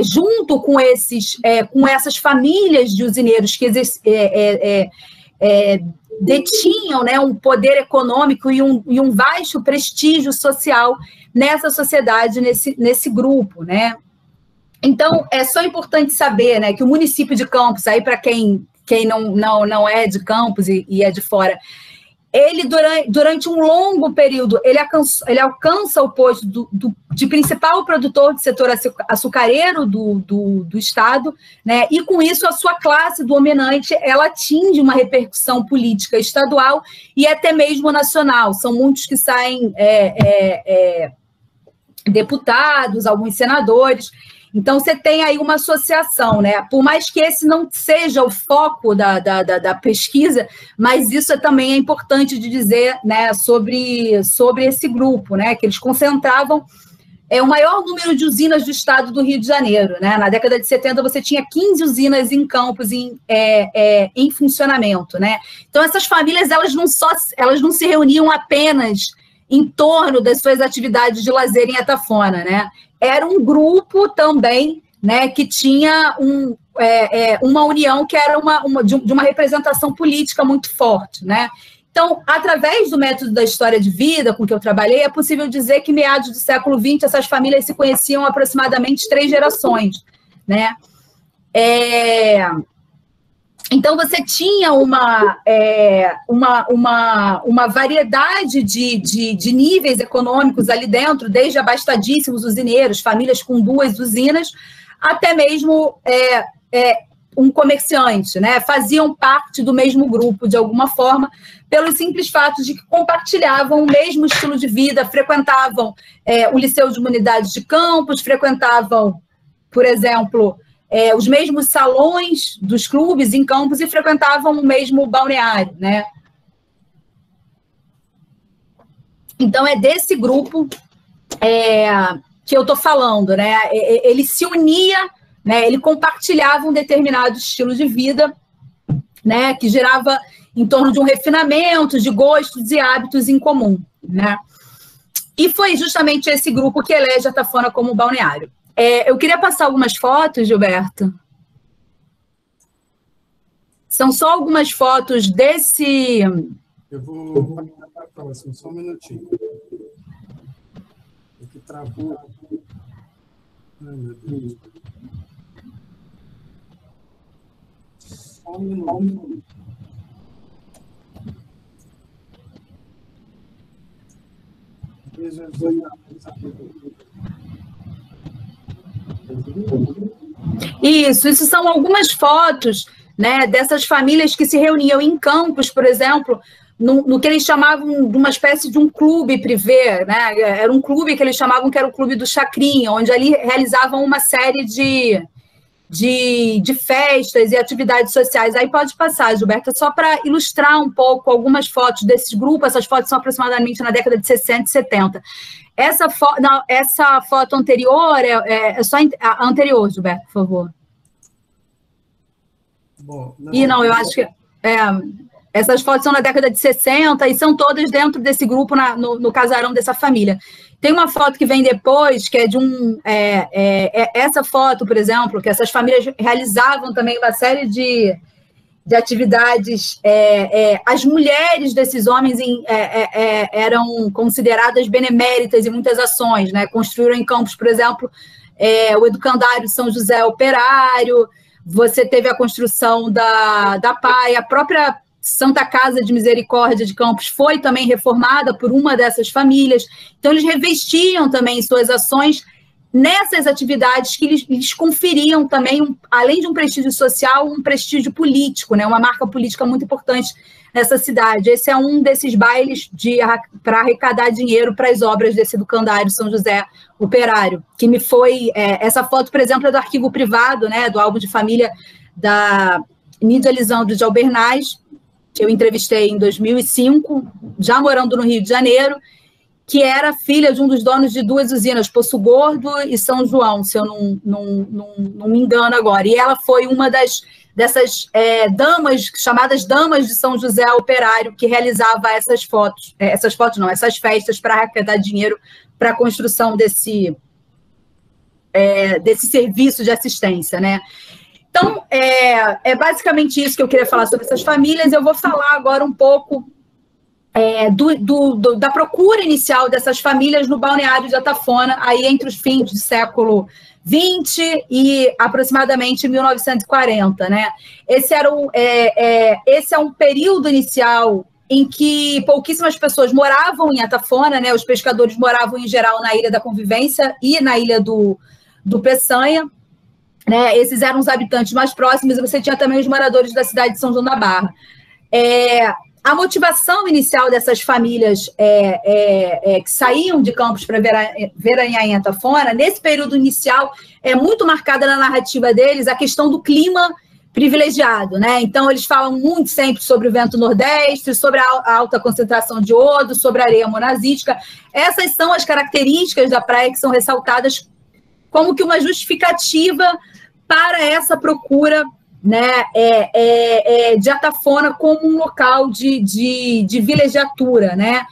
junto com essas famílias de usineiros que detinham, né, um poder econômico e um vasto prestígio social nessa sociedade, nesse grupo, né? Então, é só importante saber, né, que o município de Campos, aí para quem não é de Campos e é de fora, ele, durante um longo período, ele alcança o posto de principal produtor do setor açucareiro do Estado, né? E, com isso, a sua classe dominante, ela atinge uma repercussão política estadual e até mesmo nacional. São muitos que saem deputados, alguns senadores. Então, você tem aí uma associação, né? Por mais que esse não seja o foco da pesquisa, mas isso também é importante de dizer, né, sobre esse grupo, né? Que eles concentravam o maior número de usinas do estado do Rio de Janeiro, né? Na década de 70, você tinha 15 usinas em Campos em funcionamento, né? Então, essas famílias, elas não se reuniam apenas em torno das suas atividades de lazer em Atafona, né? Era um grupo também, né, que tinha uma união que era de uma representação política muito forte, né? Então, através do método da história de vida com que eu trabalhei, é possível dizer que, meados do século XX, essas famílias se conheciam há aproximadamente 3 gerações, né? Então, você tinha uma variedade de níveis econômicos ali dentro, desde abastadíssimos usineiros, famílias com 2 usinas, até mesmo um comerciante, né? Faziam parte do mesmo grupo, de alguma forma, pelo simples fato de que compartilhavam o mesmo estilo de vida, frequentavam o Liceu de Humanidades de Campos, frequentavam, por exemplo, os mesmos salões dos clubes em Campos e frequentavam o mesmo balneário, né? Então, é desse grupo que eu estou falando, né? Ele se unia, né? Ele compartilhava um determinado estilo de vida, né? Que girava em torno de um refinamento, de gostos e hábitos em comum, né? E foi justamente esse grupo que elege Atafona como balneário. Eu queria passar algumas fotos, Gilberto. São só algumas fotos desse... Eu vou passar para a próxima, só um minutinho. Aqui travou. Ai, meu Deus. Só um minuto. Isso são algumas fotos, né, dessas famílias que se reuniam em Campos, por exemplo, no que eles chamavam de uma espécie de um clube privê, né? Era um clube que eles chamavam que era o Clube do Chacrinha, onde ali realizavam uma série de festas e atividades sociais. Aí pode passar, Gilberto, só para ilustrar um pouco algumas fotos desses grupos. Essas fotos são aproximadamente na década de 60 e 70. Essa foto anterior é só a anterior, Gilberto, por favor. Bom, eu acho que essas fotos são na década de 60 e são todas dentro desse grupo, no casarão dessa família. Tem uma foto que vem depois, que é de essa foto, por exemplo, que essas famílias realizavam também uma série de atividades. As mulheres desses homens eram consideradas beneméritas em muitas ações, né? Construíram em Campos, por exemplo, o Educandário São José Operário, você teve a construção da PAI, a própria Santa Casa de Misericórdia de Campos foi também reformada por uma dessas famílias. Então, eles revestiam também suas ações nessas atividades que lhes conferiam também, além de um prestígio social, um prestígio político, né? Uma marca política muito importante nessa cidade. Esse é um desses bailes para arrecadar dinheiro para as obras desse Educandário São José Operário, que me foi... essa foto, por exemplo, é do arquivo privado, né? Do álbum de família da Nídia Lisandro de Albernaz, que eu entrevistei em 2005, já morando no Rio de Janeiro, que era filha de um dos donos de 2 usinas, Poço Gordo e São João, se eu não me engano agora. E ela foi uma dessas damas, chamadas Damas de São José Operário, que realizava essas festas para arrecadar dinheiro para a construção desse serviço de assistência, né? Então, é basicamente isso que eu queria falar sobre essas famílias. Eu vou falar agora um pouco da procura inicial dessas famílias no balneário de Atafona, aí entre os fins do século XX e aproximadamente 1940, né? Esse é um período inicial em que pouquíssimas pessoas moravam em Atafona, né? Os pescadores moravam, em geral, na Ilha da Convivência e na Ilha do Peçanha, né? Esses eram os habitantes mais próximos, e você tinha também os moradores da cidade de São João da Barra. A motivação inicial dessas famílias que saíam de Campos para veranear em Atafona, nesse período inicial, é muito marcada na narrativa deles a questão do clima privilegiado, né? Então, eles falam muito sempre sobre o vento nordeste, sobre a alta concentração de iodo, sobre a areia monazítica. Essas são as características da praia que são ressaltadas como que uma justificativa para essa procura, né, de Atafona como um local de vilegiatura, né?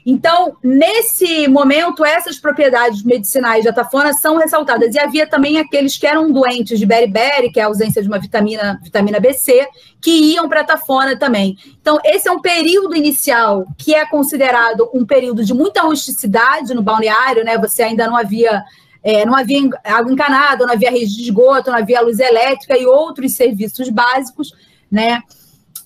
Então, nesse momento, essas propriedades medicinais de Atafona são ressaltadas. E havia também aqueles que eram doentes de beriberi, que é a ausência de uma vitamina BC, que iam para Atafona também. Então, esse é um período inicial que é considerado um período de muita rusticidade no balneário, né? Você ainda não havia água encanada, não havia rede de esgoto, não havia luz elétrica e outros serviços básicos, né?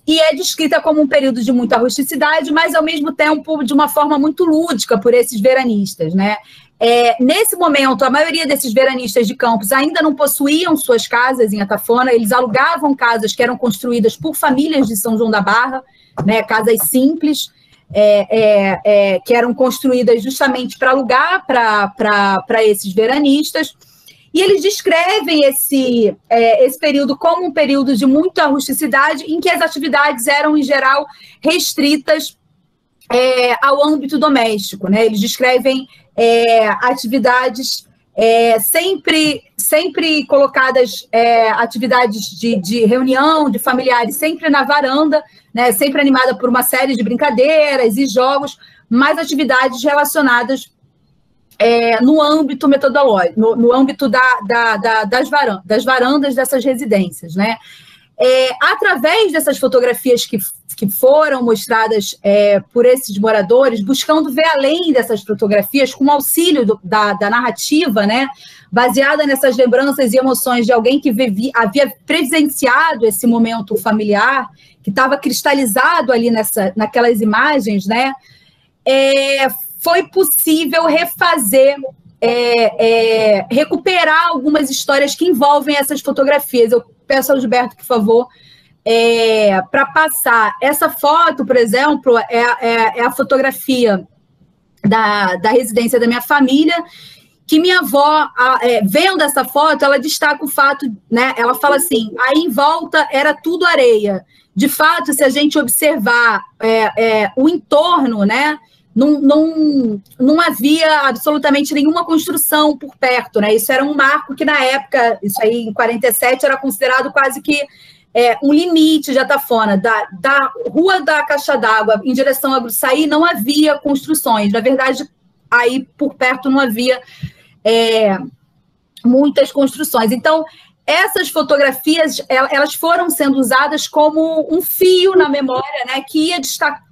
E é descrita como um período de muita rusticidade, mas, ao mesmo tempo, de uma forma muito lúdica por esses veranistas, né? Nesse momento, a maioria desses veranistas de Campos ainda não possuíam suas casas em Atafona, eles alugavam casas que eram construídas por famílias de São João da Barra, né? Casas simples, que eram construídas justamente para alugar para esses veranistas, e eles descrevem esse período como um período de muita rusticidade, em que as atividades eram, em geral, restritas ao âmbito doméstico, né? Eles descrevem atividades sempre colocadas, atividades de reunião, de familiares, sempre na varanda, né? Sempre animada por uma série de brincadeiras e jogos, mas atividades relacionadas no âmbito metodológico, no âmbito das varandas dessas residências, né? Através dessas fotografias que foram mostradas por esses moradores, buscando ver além dessas fotografias, com o auxílio da narrativa, né, baseada nessas lembranças e emoções de alguém que havia presenciado esse momento familiar, que estava cristalizado ali naquelas imagens, né, foi possível refazer, recuperar algumas histórias que envolvem essas fotografias. Eu peço ao Gilberto, por favor, para passar. Essa foto, por exemplo, é a fotografia da residência da minha família, que minha avó, vendo essa foto, ela destaca o fato, né? Ela fala assim: aí em volta era tudo areia. De fato, se a gente observar o entorno, né? Não havia absolutamente nenhuma construção por perto, né? Isso era um marco que, na época, isso aí em 47, era considerado quase que um limite de Atafona. Da Rua da Caixa d'Água em direção a Gruçaí não havia construções. Na verdade, aí por perto não havia muitas construções. Então, essas fotografias, elas foram sendo usadas como um fio na memória, né, que ia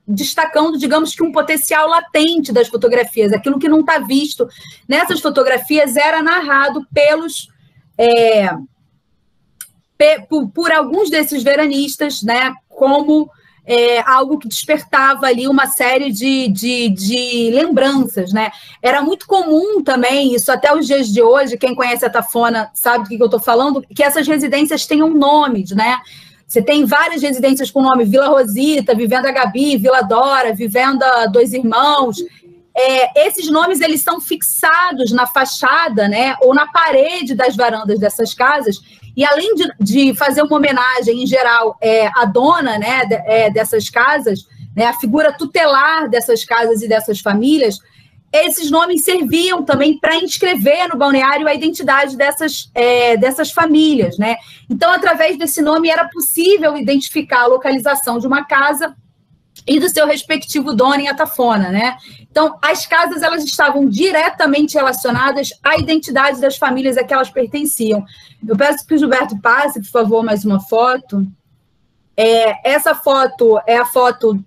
destacando, digamos que, um potencial latente das fotografias. Aquilo que não está visto nessas fotografias era narrado por alguns desses veranistas, né, como algo que despertava ali uma série de lembranças, né? Era muito comum também, isso até os dias de hoje, quem conhece a Atafona sabe do que eu estou falando, que essas residências tenham nomes, né? Você tem várias residências com nome: Vila Rosita, Vivenda Gabi, Vila Dora, Vivenda Dois Irmãos. Esses nomes, eles são fixados na fachada, né, ou na parede das varandas dessas casas, e além de fazer uma homenagem, em geral, à dona, né, dessas casas, né, a figura tutelar dessas casas e dessas famílias, esses nomes serviam também para inscrever no balneário a identidade dessas famílias, né? Então, através desse nome, era possível identificar a localização de uma casa e do seu respectivo dono em Atafona, né? Então, as casas, elas estavam diretamente relacionadas à identidade das famílias a que elas pertenciam. Eu peço que o Gilberto passe, por favor, mais uma foto. Essa foto é a foto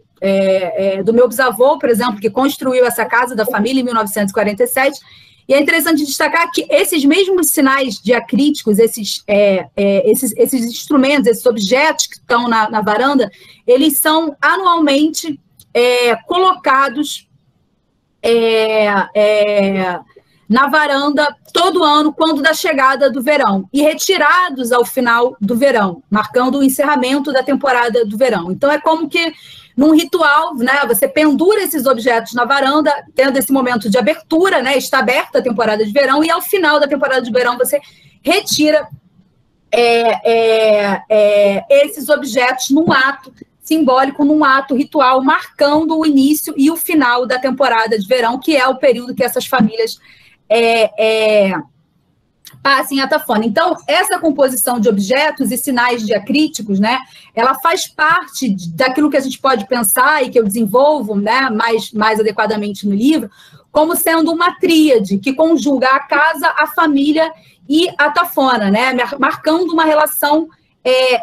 do meu bisavô, por exemplo, que construiu essa casa da família em 1947, e é interessante destacar que esses mesmos sinais diacríticos, esses instrumentos, esses objetos que estão na varanda, eles são anualmente colocados na varanda todo ano, quando da chegada do verão, e retirados ao final do verão, marcando o encerramento da temporada do verão. Então, é como que num ritual, né, você pendura esses objetos na varanda, tendo esse momento de abertura, né, está aberta a temporada de verão, e ao final da temporada de verão você retira esses objetos num ato simbólico, num ato ritual, marcando o início e o final da temporada de verão, que é o período que essas famílias passam em Atafona. Então, essa composição de objetos e sinais diacríticos, né, ela faz parte daquilo que a gente pode pensar e que eu desenvolvo, né, mais adequadamente no livro, como sendo uma tríade que conjuga a casa, a família e Atafona, né, marcando uma relação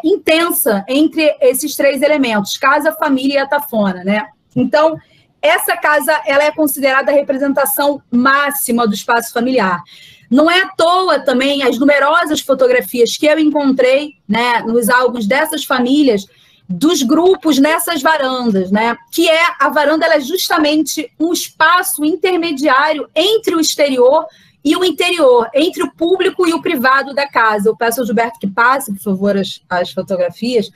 intensa entre esses três elementos, casa, família e Atafona, né? Então, essa casa, ela é considerada a representação máxima do espaço familiar. Não é à toa também as numerosas fotografias que eu encontrei, né, nos álbuns dessas famílias, dos grupos nessas varandas, né? Que a varanda, ela é justamente um espaço intermediário entre o exterior e o interior, entre o público e o privado da casa. Eu peço ao Gilberto que passe, por favor, as fotografias.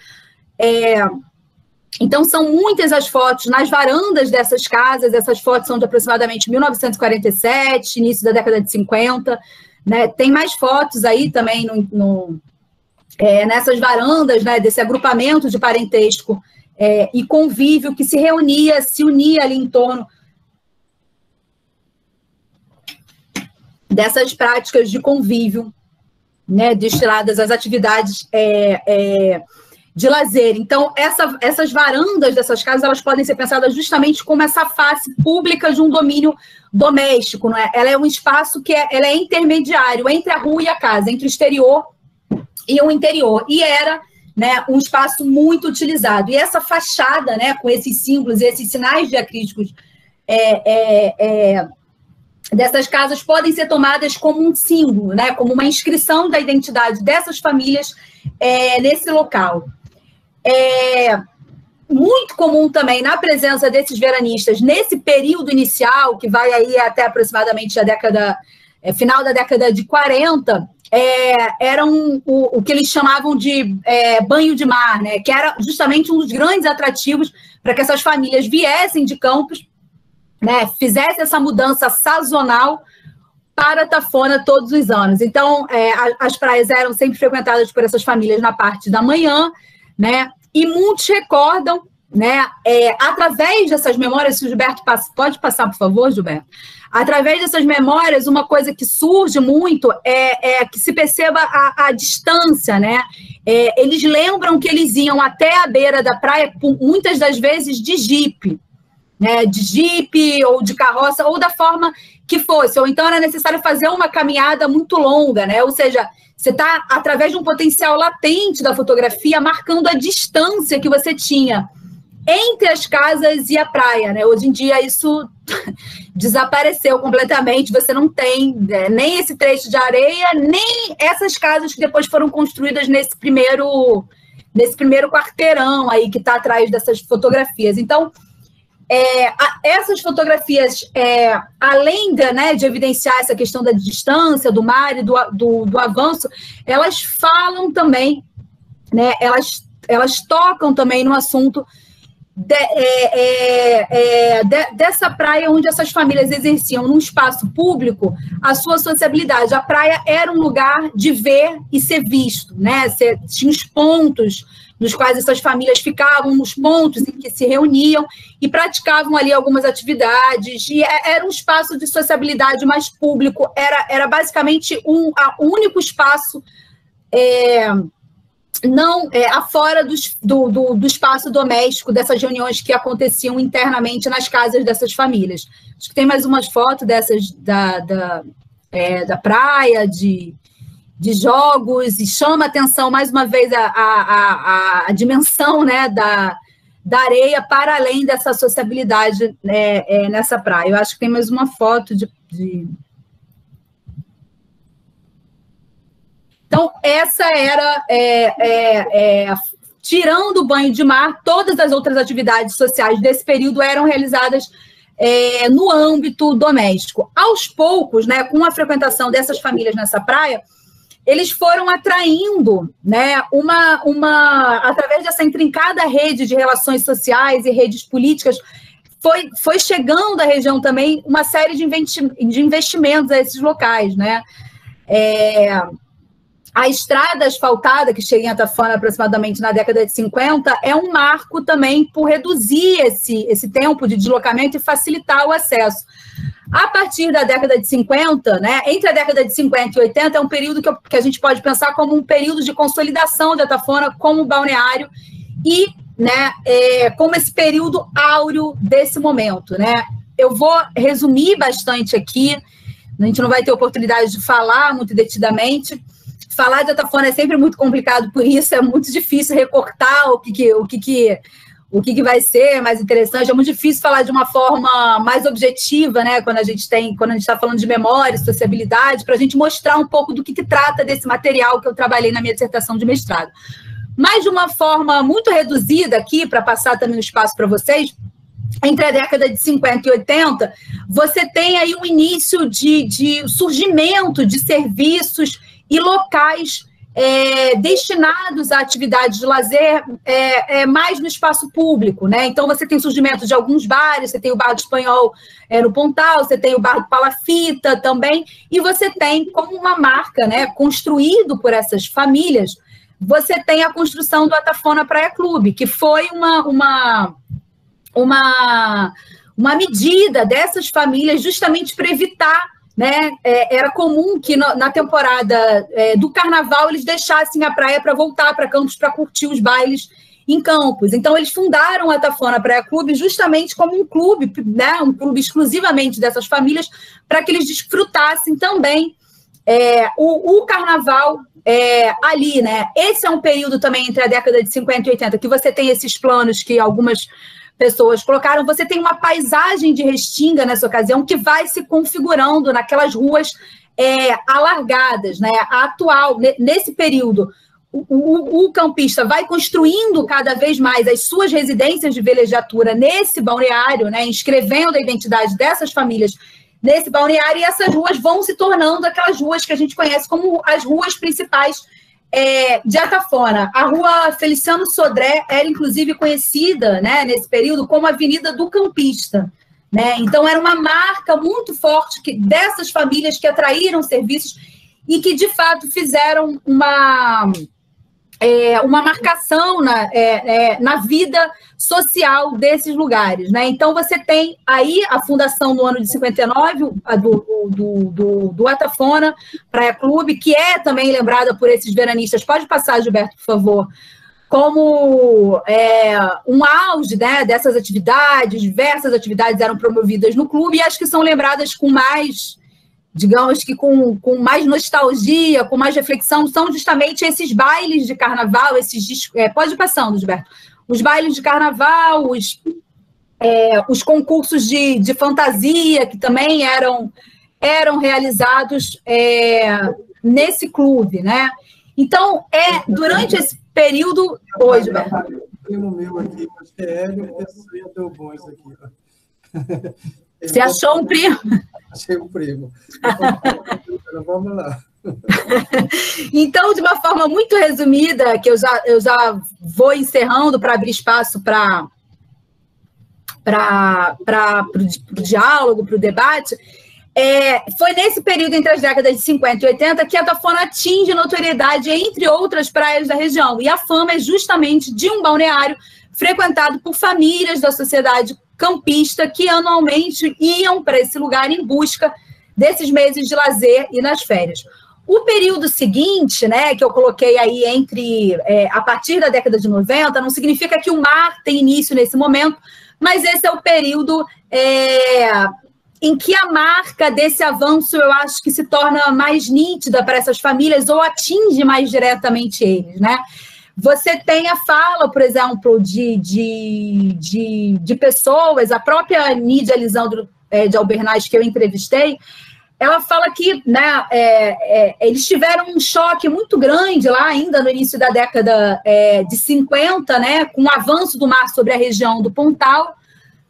Então, são muitas as fotos nas varandas dessas casas. Essas fotos são de aproximadamente 1947, início da década de 50. Né? Tem mais fotos aí também nessas varandas, né, desse agrupamento de parentesco e convívio que se unia ali em torno dessas práticas de convívio, né, destinadas às atividades de lazer. Então, essas varandas dessas casas, elas podem ser pensadas justamente como essa face pública de um domínio doméstico, não é? Ela é um espaço que ela é intermediário entre a rua e a casa, entre o exterior e o interior. E era, né, um espaço muito utilizado. E essa fachada, né, com esses símbolos e esses sinais diacríticos dessas casas podem ser tomadas como um símbolo, né, como uma inscrição da identidade dessas famílias nesse local. Muito comum também na presença desses veranistas nesse período inicial, que vai aí até aproximadamente final da década de 40, era o que eles chamavam de banho de mar, né, que era justamente um dos grandes atrativos para que essas famílias viessem de Campos, né, fizessem essa mudança sazonal para Atafona todos os anos. Então, as praias eram sempre frequentadas por essas famílias na parte da manhã, né? E muitos recordam, né, através dessas memórias, se o Gilberto pode passar, por favor, Gilberto? Através dessas memórias, uma coisa que surge muito é que se perceba a distância, né? Eles lembram que eles iam até a beira da praia, muitas das vezes de jipe, né? De jipe ou de carroça, ou da forma que fosse, ou então era necessário fazer uma caminhada muito longa, né? Ou seja, você está, através de um potencial latente da fotografia, marcando a distância que você tinha entre as casas e a praia, né? Hoje em dia isso desapareceu completamente, você não tem nem esse trecho de areia, nem essas casas que depois foram construídas nesse primeiro quarteirão aí que está atrás dessas fotografias. Então, essas fotografias, além de evidenciar essa questão da distância, do mar e do avanço, elas falam também, né, elas tocam também no assunto dessa praia onde essas famílias exerciam num espaço público a sua sociabilidade. A praia era um lugar de ver e ser visto, né? Tinha os pontos nos quais essas famílias ficavam, nos pontos em que se reuniam e praticavam ali algumas atividades, e era um espaço de sociabilidade mais público, era basicamente o único espaço afora do espaço doméstico dessas reuniões que aconteciam internamente nas casas dessas famílias. Acho que tem mais umas fotos dessas da praia, de jogos, e chama atenção mais uma vez a dimensão, né, da areia para além dessa sociabilidade nessa praia. Eu acho que tem mais uma foto Então, essa era, tirando o banho de mar, todas as outras atividades sociais desse período eram realizadas no âmbito doméstico. Aos poucos, né, com a frequentação dessas famílias nessa praia, eles foram atraindo, né, através dessa intrincada rede de relações sociais e redes políticas, foi chegando à região também uma série de investimentos a esses locais, né? A estrada asfaltada, que chega em Atafona aproximadamente na década de 50, é um marco também por reduzir esse tempo de deslocamento e facilitar o acesso. A partir da década de 50, né, entre a década de 50 e 80, é um período que a gente pode pensar como um período de consolidação de Atafona como balneário e, né, como esse período áureo desse momento, né? Eu vou resumir bastante aqui, a gente não vai ter oportunidade de falar muito detidamente. Falar de Atafona é sempre muito complicado, por isso é muito difícil recortar o que vai ser mais interessante. É muito difícil falar de uma forma mais objetiva, né? Quando a gente está falando de memória, sociabilidade, para a gente mostrar um pouco do que trata desse material que eu trabalhei na minha dissertação de mestrado. Mas de uma forma muito reduzida aqui, para passar também o espaço para vocês, entre a década de 50 e 80, você tem aí um início de surgimento de serviços e locais destinados a atividades de lazer mais no espaço público, né? Então, você tem surgimento de alguns bares, você tem o Bar do Espanhol no Pontal, você tem o Bar do Palafita também, e você tem como uma marca, né, construído por essas famílias, você tem a construção do Atafona Praia Clube, que foi uma medida dessas famílias justamente para evitar, né? Era comum que na temporada do carnaval eles deixassem a praia para voltar para Campos para curtir os bailes em Campos. Então, eles fundaram o Atafona Praia Clube justamente como um clube, né? Um clube exclusivamente dessas famílias, para que eles desfrutassem também o carnaval ali, né? Esse é um período também entre a década de 50 e 80, que você tem esses planos que algumas pessoas colocaram, você tem uma paisagem de Restinga nessa ocasião que vai se configurando naquelas ruas alargadas, né? Atual, nesse período, o campista vai construindo cada vez mais as suas residências de velejatura nesse balneário, né? Inscrevendo a identidade dessas famílias nesse balneário, e essas ruas vão se tornando aquelas ruas que a gente conhece como as ruas principais de Atafona. A rua Feliciano Sodré era, inclusive, conhecida, né, nesse período como Avenida do Campista, né? Então, era uma marca muito forte dessas famílias que atraíram serviços e que, de fato, fizeram uma marcação na vida social desses lugares, né? Então, você tem aí a fundação no ano de 59 do Atafona Praia Clube, que é também lembrada por esses veranistas. Pode passar, Gilberto, por favor, como um auge, né, dessas atividades. Diversas atividades eram promovidas no clube e acho que são lembradas com mais, digamos que com mais nostalgia, com mais reflexão, são justamente esses bailes de carnaval, pode ir passando, Gilberto, os bailes de carnaval, os concursos de fantasia, que também eram realizados nesse clube, né? Então, durante esse período... Oi, Gilberto. O meu aqui, acho que é Hélio, e deu bom isso aqui. Você achou um primo? Achei um primo. Vamos lá. Então, de uma forma muito resumida, que eu já vou encerrando para abrir espaço para para o diálogo, para o debate, foi nesse período entre as décadas de 50 e 80 que a Tafona atinge notoriedade entre outras praias da região. E a fama é justamente de um balneário frequentado por famílias da sociedade campista que anualmente iam para esse lugar em busca desses meses de lazer e nas férias. O período seguinte, né, que eu coloquei aí a partir da década de 90, não significa que o mar tem início nesse momento, mas esse é o período em que a marca desse avanço, eu acho que se torna mais nítida para essas famílias ou atinge mais diretamente eles, né? Você tem a fala, por exemplo, de pessoas, a própria Nídia Lisandro de Albernaz, que eu entrevistei, ela fala que, né, eles tiveram um choque muito grande lá ainda no início da década de 50, né, com o avanço do mar sobre a região do Pontal,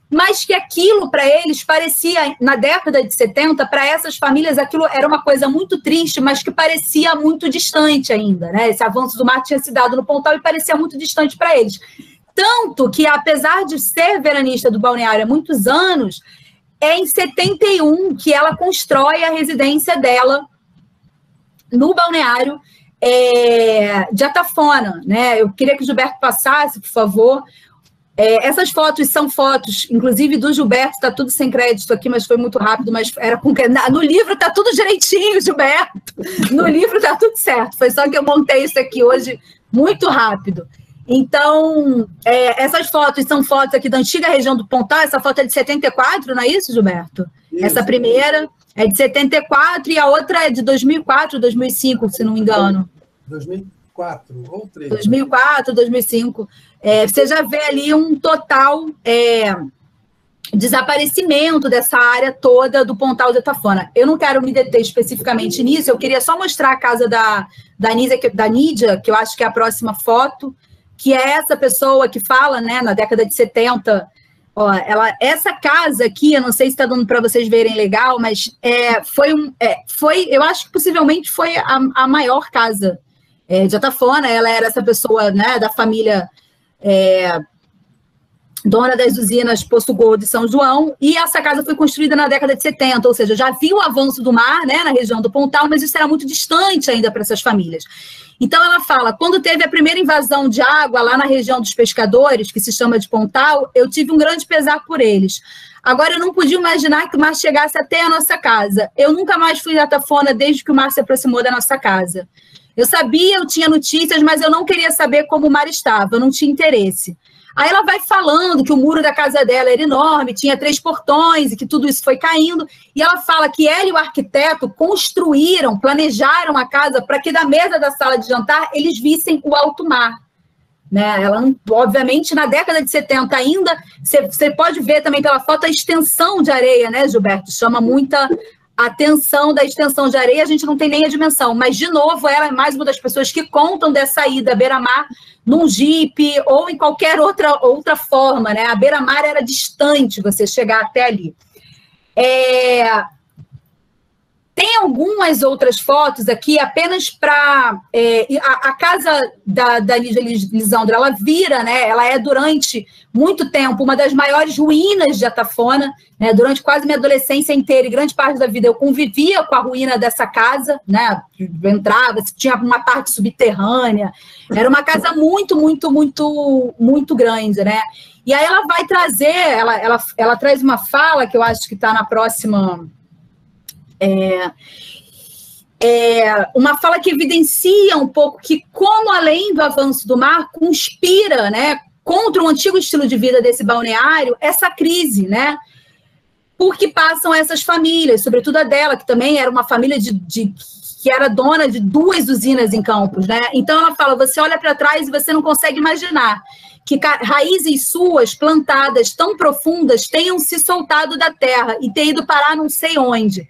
mas que aquilo para eles parecia, na década de 70, para essas famílias aquilo era uma coisa muito triste, mas que parecia muito distante ainda, né? Esse avanço do mar tinha se dado no Pontal e parecia muito distante para eles. Tanto que, apesar de ser veranista do balneário há muitos anos, é em 71 que ela constrói a residência dela no balneário de Atafona, né? Eu queria que o Gilberto passasse, por favor. Essas fotos são fotos, inclusive do Gilberto, está tudo sem crédito aqui, mas foi muito rápido, mas era com... No livro está tudo direitinho, Gilberto. No livro está tudo certo. Foi só que eu montei isso aqui hoje muito rápido. Então, essas fotos são fotos aqui da antiga região do Pontal. Essa foto é de 74, não é isso, Gilberto? Isso. Essa primeira é de 74 e a outra é de 2004, 2005, se não me engano. 2004 ou 3. 2004, 2005. Você já vê ali um total desaparecimento dessa área toda do Pontal de Atafona. Eu não quero me deter especificamente nisso, eu queria só mostrar a casa da Nídia, que eu acho que é a próxima foto, que é essa pessoa que fala, né, na década de 70, ó, essa casa aqui, eu não sei se está dando para vocês verem legal, mas eu acho que possivelmente foi a maior casa de Atafona. Ela era essa pessoa, né, da família dona das usinas Poço Gordo e São João, e essa casa foi construída na década de 70, ou seja, já viu o avanço do mar, né, na região do Pontal, mas isso era muito distante ainda para essas famílias. Então ela fala, quando teve a primeira invasão de água lá na região dos pescadores, que se chama de Pontal, eu tive um grande pesar por eles. Agora eu não podia imaginar que o mar chegasse até a nossa casa. Eu nunca mais fui a Atafona desde que o mar se aproximou da nossa casa. Eu sabia, eu tinha notícias, mas eu não queria saber como o mar estava, eu não tinha interesse. Aí ela vai falando que o muro da casa dela era enorme, tinha 3 portões e que tudo isso foi caindo. E ela fala que ela e o arquiteto planejaram a casa para que da mesa da sala de jantar eles vissem o alto mar. Né? Ela, obviamente, na década de 70 ainda, você pode ver também pela foto a extensão de areia, né, Gilberto? Chama muita atenção da extensão de areia, a gente não tem nem a dimensão, mas, de novo, ela é mais uma das pessoas que contam dessa ida à beira-mar num jipe ou em qualquer outra forma, né? A beira-mar era distante você chegar até ali. Tem algumas outras fotos aqui, apenas para... a casa da Nídia Lisandro, ela vira, né? Ela é, durante muito tempo, uma das maiores ruínas de Atafona, né? Durante quase minha adolescência inteira e grande parte da vida, eu convivia com a ruína dessa casa, né? Entrava, tinha uma parte subterrânea, era uma casa muito, muito, muito, muito grande, né? E aí ela vai trazer, ela traz uma fala que eu acho que está na próxima... uma fala que evidencia um pouco que, como além do avanço do mar, conspira, né, contra o antigo estilo de vida desse balneário, essa crise, né, porque passam essas famílias, sobretudo a dela, que também era uma família que era dona de 2 usinas em Campos, né? Então ela fala, você olha para trás e você não consegue imaginar que raízes suas plantadas tão profundas tenham se soltado da terra e ter ido parar não sei onde.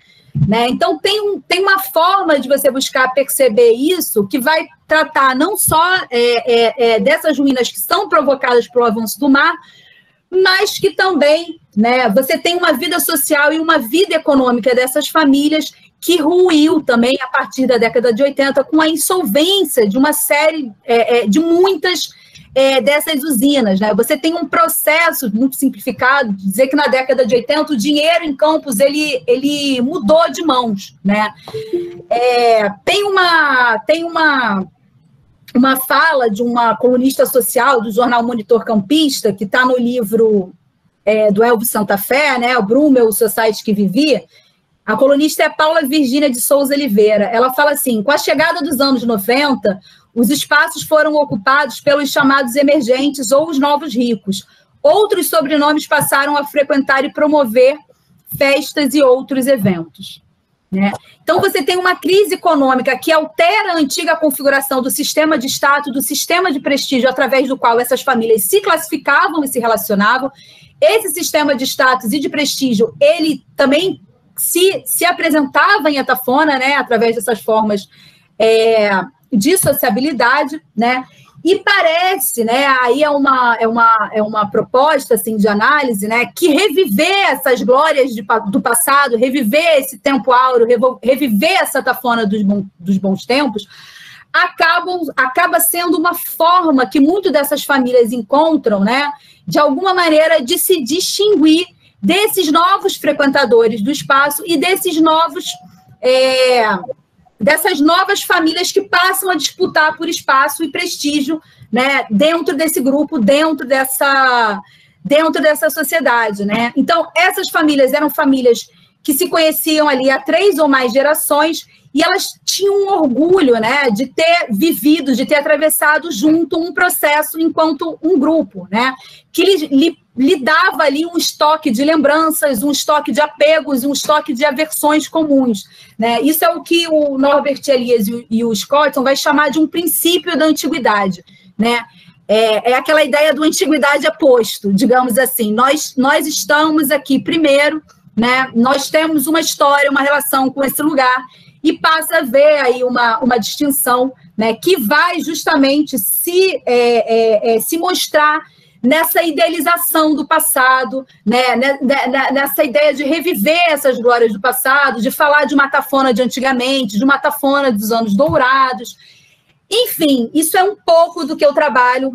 Né? Então, tem uma forma de você buscar perceber isso que vai tratar não só dessas ruínas que são provocadas pelo avanço do mar, mas que também né, você tem uma vida social e uma vida econômica dessas famílias que ruiu também a partir da década de 80 com a insolvência de uma série, de muitas dessas usinas, né? Você tem um processo muito simplificado de dizer que na década de 80 o dinheiro em Campos ele mudou de mãos, né? Tem uma fala de uma colunista social do jornal Monitor Campista, que está no livro do Elvis Santa Fé, né? O Brummel, Society que Vivia. A colunista é Paula Virgínia de Souza Oliveira. Ela fala assim: com a chegada dos anos 90, os espaços foram ocupados pelos chamados emergentes ou os novos ricos. Outros sobrenomes passaram a frequentar e promover festas e outros eventos, né? Então, você tem uma crise econômica que altera a antiga configuração do sistema de status, do sistema de prestígio através do qual essas famílias se classificavam e se relacionavam. Esse sistema de status e de prestígio, ele também se apresentava em Atafona, né, através dessas formas de sociabilidade, né? E parece, né, aí é uma proposta assim, de análise, né, que reviver essas glórias do passado, reviver esse tempo áureo, reviver essa Atafona dos bons tempos, acaba sendo uma forma que muitas dessas famílias encontram, né, de alguma maneira, de se distinguir desses novos frequentadores do espaço e dessas novas famílias que passam a disputar por espaço e prestígio, né, dentro desse grupo, dentro dessa sociedade, né? Então, essas famílias eram famílias que se conheciam ali há 3 ou mais gerações e elas tinham um orgulho, né, de ter vivido, de ter atravessado junto um processo enquanto um grupo, né, que lhe dava ali um estoque de lembranças, um estoque de apegos, um estoque de aversões comuns, né? Isso é o que o Norbert Elias e o Scotton vai chamar de um princípio da antiguidade, né? É aquela ideia do antiguidade aposto, digamos assim. Nós estamos aqui primeiro, né? Nós temos uma história, uma relação com esse lugar, e passa a ver aí uma distinção, né, que vai justamente se mostrar nessa idealização do passado, né, nessa ideia de reviver essas glórias do passado, de falar de uma Atafona de antigamente, de uma Atafona dos anos dourados. Enfim, isso é um pouco do que eu trabalho,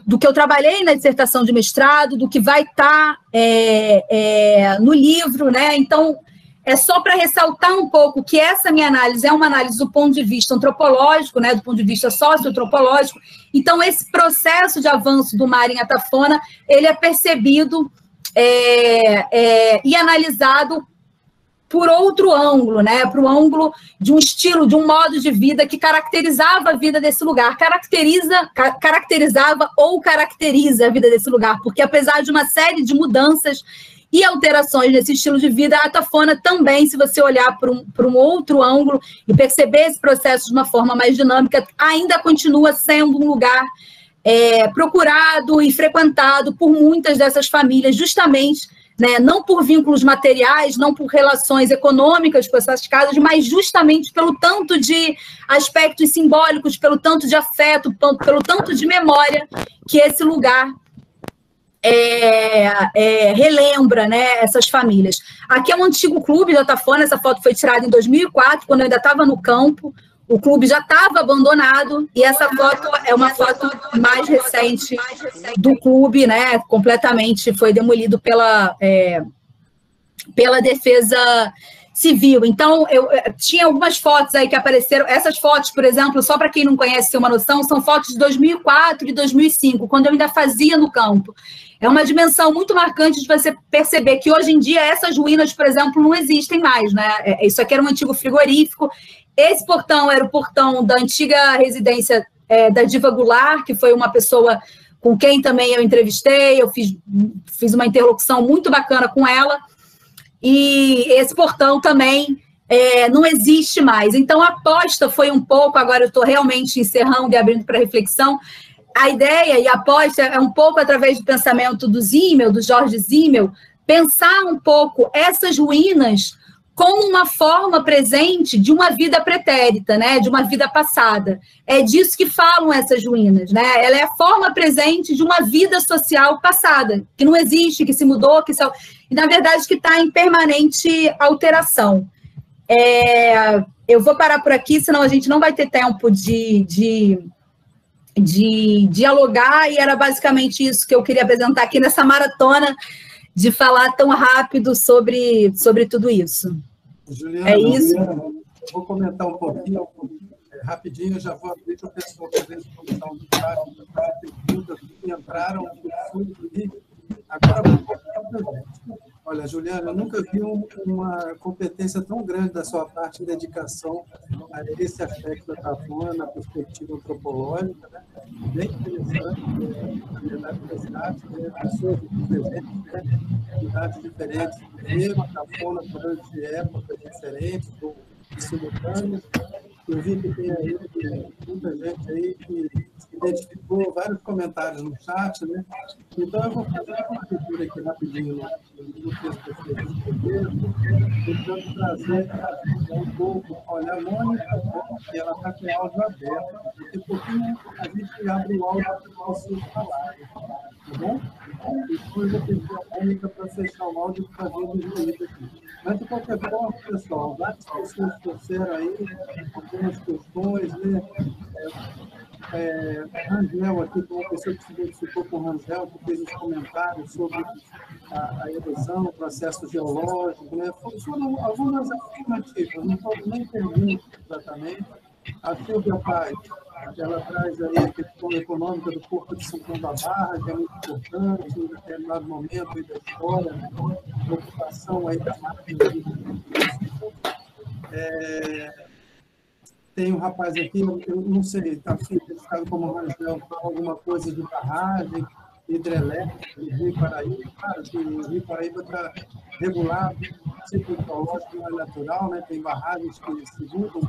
do que eu trabalhei na dissertação de mestrado, do que vai estar no livro, né? Então, é só para ressaltar um pouco que essa minha análise é uma análise do ponto de vista antropológico, né, do ponto de vista socioantropológico. Então, esse processo de avanço do mar em Atafona, ele é percebido e analisado por outro ângulo, né, para o ângulo de um estilo, de um modo de vida que caracterizava a vida desse lugar, caracterizava ou caracteriza a vida desse lugar, porque apesar de uma série de mudanças e alterações nesse estilo de vida, a Atafona também, se você olhar para um outro ângulo e perceber esse processo de uma forma mais dinâmica, ainda continua sendo um lugar procurado e frequentado por muitas dessas famílias, justamente, né, não por vínculos materiais, não por relações econômicas com essas casas, mas justamente pelo tanto de aspectos simbólicos, pelo tanto de afeto, pelo tanto de memória que esse lugar relembra, né, essas famílias. Aqui é um antigo clube de Atafona, essa foto foi tirada em 2004, quando eu ainda estava no campo, o clube já estava abandonado, e essa foto é uma foto mais recente do clube, né, completamente foi demolido pela Defesa Civil. Então, eu tinha algumas fotos aí que apareceram. Essas fotos, por exemplo, só para quem não conhece, ter uma noção, são fotos de 2004 e 2005, quando eu ainda fazia no campo. É uma dimensão muito marcante de você perceber que, hoje em dia, essas ruínas, por exemplo, não existem mais, né? Isso aqui era um antigo frigorífico. Esse portão era o portão da antiga residência da Diva Goulart, que foi uma pessoa com quem também eu entrevistei, eu fiz uma interlocução muito bacana com ela. E esse portão também não existe mais. Então, a aposta foi um pouco, agora eu estou realmente encerrando e abrindo para reflexão, a ideia e a aposta é um pouco através do pensamento do Simmel, do Jorge Simmel, pensar um pouco essas ruínas como uma forma presente de uma vida pretérita, né? De uma vida passada. É disso que falam essas ruínas, né? Ela é a forma presente de uma vida social passada, que não existe, que se mudou, e na verdade que está em permanente alteração. Eu vou parar por aqui, senão a gente não vai ter tempo de dialogar, e era basicamente isso que eu queria apresentar aqui nessa maratona, de falar tão rápido sobre tudo isso. Juliana, é isso. Eu vou comentar um pouquinho, rapidinho, já vou abrir para o pessoal que fez comissão do chat, perguntas que entraram e agora vou contar para a gente. Olha, Juliana, eu nunca vi uma competência tão grande da sua parte em dedicação a esse aspecto da Tafona, na perspectiva antropológica, né? Bem interessante, na verdade, pessoas presentes, idades diferentes, viveram a Tafona durante épocas diferentes, simultâneas. Eu vi que tem aí muita gente aí que identificou vários comentários no chat, né? Então, eu vou fazer uma leitura aqui rapidinho no texto que vocês escreveram, tentando trazer um pouco. Olha, a Mônica, ela está com o áudio aberto, porque pouquinho a gente abre o áudio para vocês falarem, tá bom? Depois eu pedi a Mônica para fechar o áudio para ver o jeito aqui. Mas, de qualquer forma, pessoal, várias pessoas trouxeram aí algumas questões, né? Rangel aqui, que é uma pessoa que se identificou com o Rangel, que fez os comentários sobre a erosão, o processo geológico, né? Foram algumas afirmativas, não foram nem perguntas exatamente. A Silvia Paz, ela traz aí a questão econômica do Porto de São João da Barra, que é muito importante, em determinado momento aí da história, né? A ocupação aí da máquina de tem um rapaz aqui, eu não sei, está identificado como Rangel, alguma coisa de barragem, hidrelétrica, do Rio Paraíba. Claro que o Rio Paraíba está regulado, o ciclo ecológico não é natural, né? Tem barragens que seguram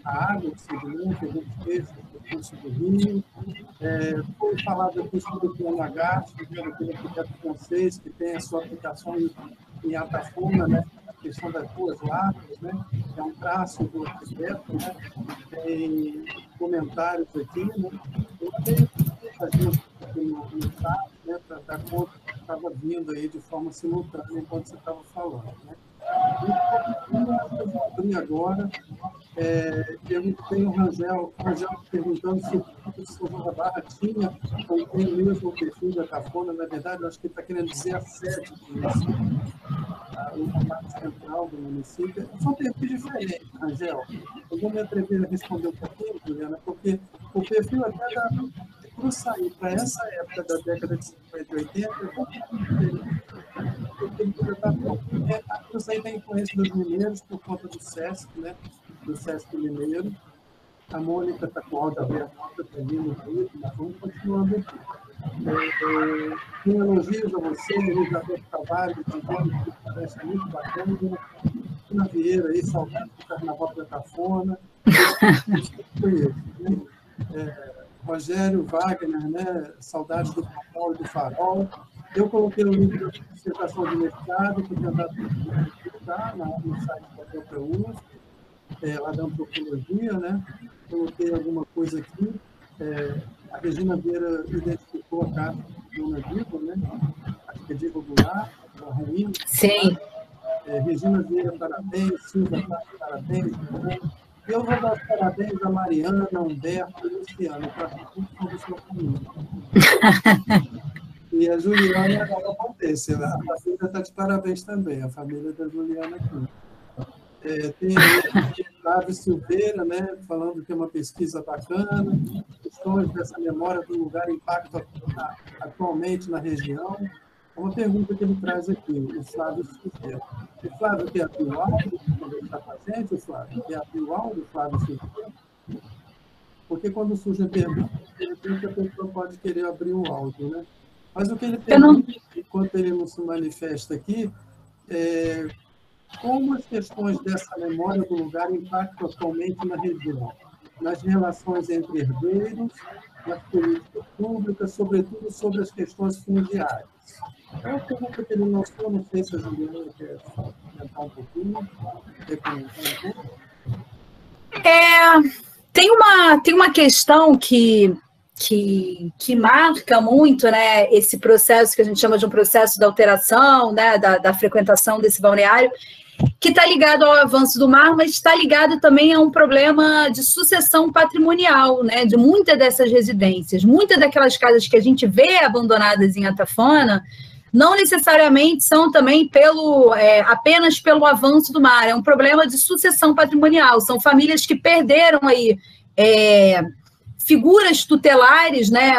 a água, o sedimento, alguns peixes do curso do rio. Foi falado aqui sobre o plano Agache, aquele projeto francês, que tem a sua aplicação em Atafona, né? A questão das duas lavras, né? É um traço do arquiteto, né? Tem comentários aqui, né? Eu tenho aqui no chat, né? Para dar conta que estava vindo aí de forma simultânea enquanto você estava falando, né? Eu vou abrir agora. Perguntei o Rangel perguntando se o Porto de São João da Barra tinha ou tem o mesmo perfil da Tafona. Na verdade, eu acho que ele está querendo dizer a sede do município, a parte central do município. São perfis diferentes, Rangel. Eu vou me atrever a responder um pouquinho, Juliana, porque o perfil até para sair para essa época da década de 50 e 80, é um pouquinho diferente. Isso aí tem influência dos mineiros por conta do SESC, né? Do SESC Mineiro. A Mônica está com o áudio aberto, também no grupo, mas vamos continuando aqui. Com elogios a você, Elizabeth Tavares, dizendo que parece muito bacana. Ana Vieira, aí, saudade do Carnaval da Tafona. Rogério Wagner, né? Saudades do Carnaval e do Farol. Eu coloquei o link da dissertação de mestrado, que já está no site da própria USP, lá da antropologia, né? Coloquei alguma coisa aqui. A Regina Vieira identificou a carta do Dona Diva, né? Acho que é Diva Goulart, a ruína. Sim. Regina Vieira, parabéns. Silvia, parabéns. Eu vou dar os parabéns a Mariana, Humberto e Luciano, para tudo sobre sua família. E a Juliana não acontece, a família está de parabéns também, a família da Juliana aqui. Tem o Flávio Silveira, né, falando que é uma pesquisa bacana, questões dessa memória do lugar impacto atualmente na região. É uma pergunta que ele traz aqui, o Flávio Silveira. O Flávio quer abrir o áudio, quando ele está com a gente, o Flávio quer abrir o áudio, o Flávio Silveira? Porque quando surge a pergunta, de repente a pessoa pode querer abrir o áudio, né? Mas o que ele pergunta, enquanto ele não se manifesta aqui, é como as questões dessa memória do lugar impactam atualmente na região, nas relações entre herdeiros, nas políticas públicas, sobretudo sobre as questões fundiárias. É uma pergunta que ele lançou, não sei se a Juliana quer comentar um pouquinho. Tem uma questão que marca muito, né, esse processo que a gente chama de um processo da alteração, né, da frequentação desse balneário, que está ligado ao avanço do mar, mas está ligado também a um problema de sucessão patrimonial, né, de muitas dessas residências. Muitas daquelas casas que a gente vê abandonadas em Atafona não necessariamente são também apenas pelo avanço do mar, é um problema de sucessão patrimonial, são famílias que perderam aí figuras tutelares, né,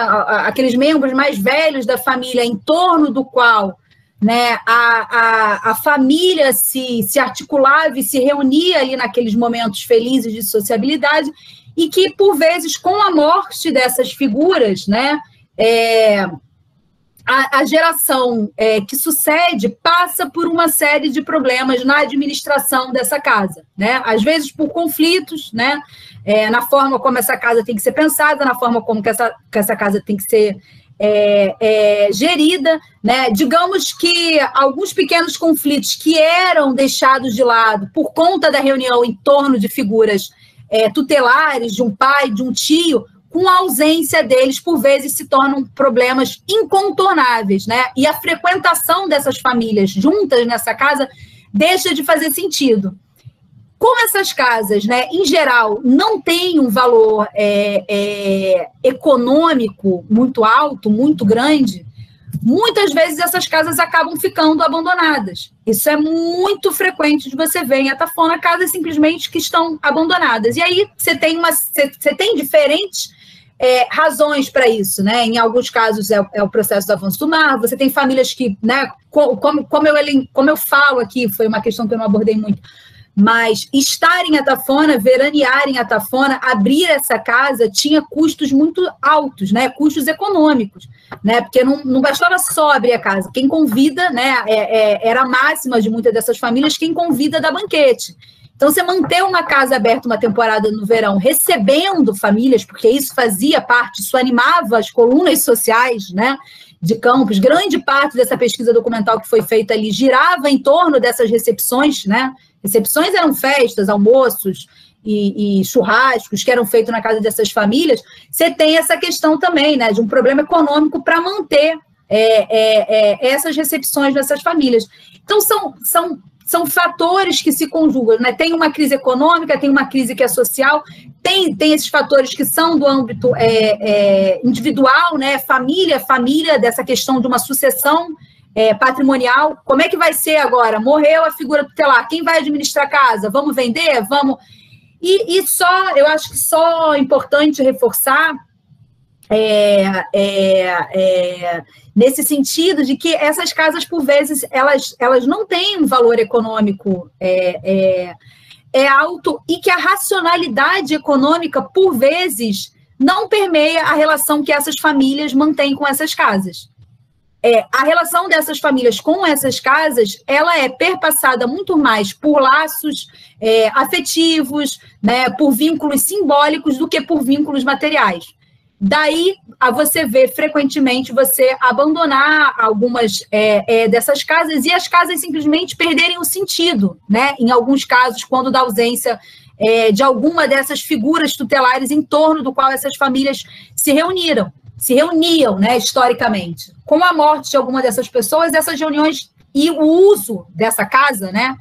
aqueles membros mais velhos da família em torno do qual, né, a família se articulava e se reunia ali naqueles momentos felizes de sociabilidade, e que, por vezes, com a morte dessas figuras, né, a geração que sucede passa por uma série de problemas na administração dessa casa, né? Às vezes por conflitos, né? Na forma como essa casa tem que ser pensada, na forma como que essa casa tem que ser gerida, né? Digamos que alguns pequenos conflitos que eram deixados de lado por conta da reunião em torno de figuras tutelares, de um pai, de um tio, com a ausência deles, por vezes, se tornam problemas incontornáveis, né? E a frequentação dessas famílias juntas nessa casa deixa de fazer sentido. Como essas casas, né, em geral, não têm um valor econômico muito alto, muito grande, muitas vezes essas casas acabam ficando abandonadas. Isso é muito frequente de você ver em Atafona, casas simplesmente que estão abandonadas. E aí você tem diferentes razões para isso, né? Em alguns casos é o processo do avanço do mar, você tem famílias que, né, como eu falo aqui, foi uma questão que eu não abordei muito, mas estar em Atafona, veranear em Atafona, abrir essa casa tinha custos muito altos, né? Custos econômicos, né? Porque não bastava só abrir a casa, quem convida, né? Era a máxima de muitas dessas famílias, quem convida dá banquete. Então, você manter uma casa aberta uma temporada no verão, recebendo famílias, porque isso fazia parte, isso animava as colunas sociais, né, de Campos. Grande parte dessa pesquisa documental que foi feita ali girava em torno dessas recepções, né? Recepções eram festas, almoços e churrascos que eram feitos na casa dessas famílias. Você tem essa questão também, né, de um problema econômico para manter essas recepções dessas famílias. Então, são fatores que se conjugam, né? Tem uma crise econômica, tem uma crise que é social, tem esses fatores que são do âmbito individual, né? Família, dessa questão de uma sucessão patrimonial. Como é que vai ser agora? Morreu a figura tutelar, quem vai administrar a casa? Vamos vender? Vamos... E eu acho que só é importante reforçar nesse sentido de que essas casas, por vezes, elas não têm um valor econômico alto e que a racionalidade econômica, por vezes, não permeia a relação que essas famílias mantêm com essas casas. A relação dessas famílias com essas casas, ela é perpassada muito mais por laços afetivos, né, por vínculos simbólicos do que por vínculos materiais. Daí, a você ver frequentemente você abandonar algumas dessas casas e as casas simplesmente perderem o sentido, né? Em alguns casos, quando da ausência de alguma dessas figuras tutelares em torno do qual essas famílias se reuniam, né, historicamente. Com a morte de alguma dessas pessoas, essas reuniões e o uso dessa casa, né?